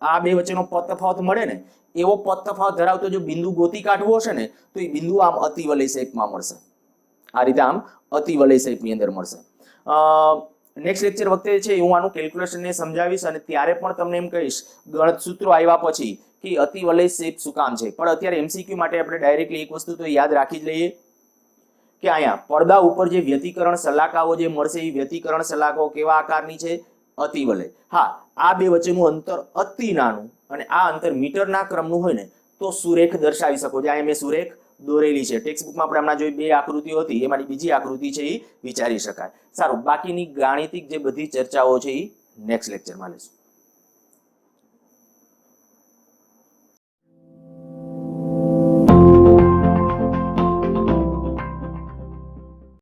S1: આ બે વચ્ચેનો પદ તફાવત મળે ને એવો પદ તફાવત ધરાવતો જો બિંદુ ગોતી કાઢવો હશે ને તો એ બિંદુ આમ અતિવલય શેપમાં મળશે. આ રીતે આમ અતિવલય શેપની અંદર મળશે. નેક્સ્ટ લેક્ચર વખતે છે હું આનું કેલ્ક્યુલેશનને સમજાવીશ અને ત્યારે પણ તમને એમ કહીશ ગણિત સૂત્રો આવ્યા પછી કે અતિવલય શેપ શું કામ છે. પણ અત્યારે MCQ માટે આપણે ડાયરેક્ટલી એક વસ્તુ તો યાદ રાખી જ લઈએ કે અહીંયા પડદા ઉપર જે વ્યતિકરણ શલાકાઓ જે મળશે એ વ્યતિકરણ શલાકાઓ કેવા આકારની છે? અતિવલય. હા, આ બે વચ્ચેનું અંતર અતિ નાનું અને આ અંતર મીટરના ક્રમનું હોય ને તો સુરેખ દર્શાવી શકો છો. અહીંયા મેં સુરેખ દોરેલી છે. ટેક્સ્ટબુકમાં આપણે હમણાં જોઈ બે આકૃતિઓ હતી, એમાંની બીજી આકૃતિ છે એ વિચારી શકાય. સારું, બાકીની ગાણિતિક જે બધી ચર્ચાઓ છે એ નેક્સ્ટ લેક્ચરમાં લઈશું.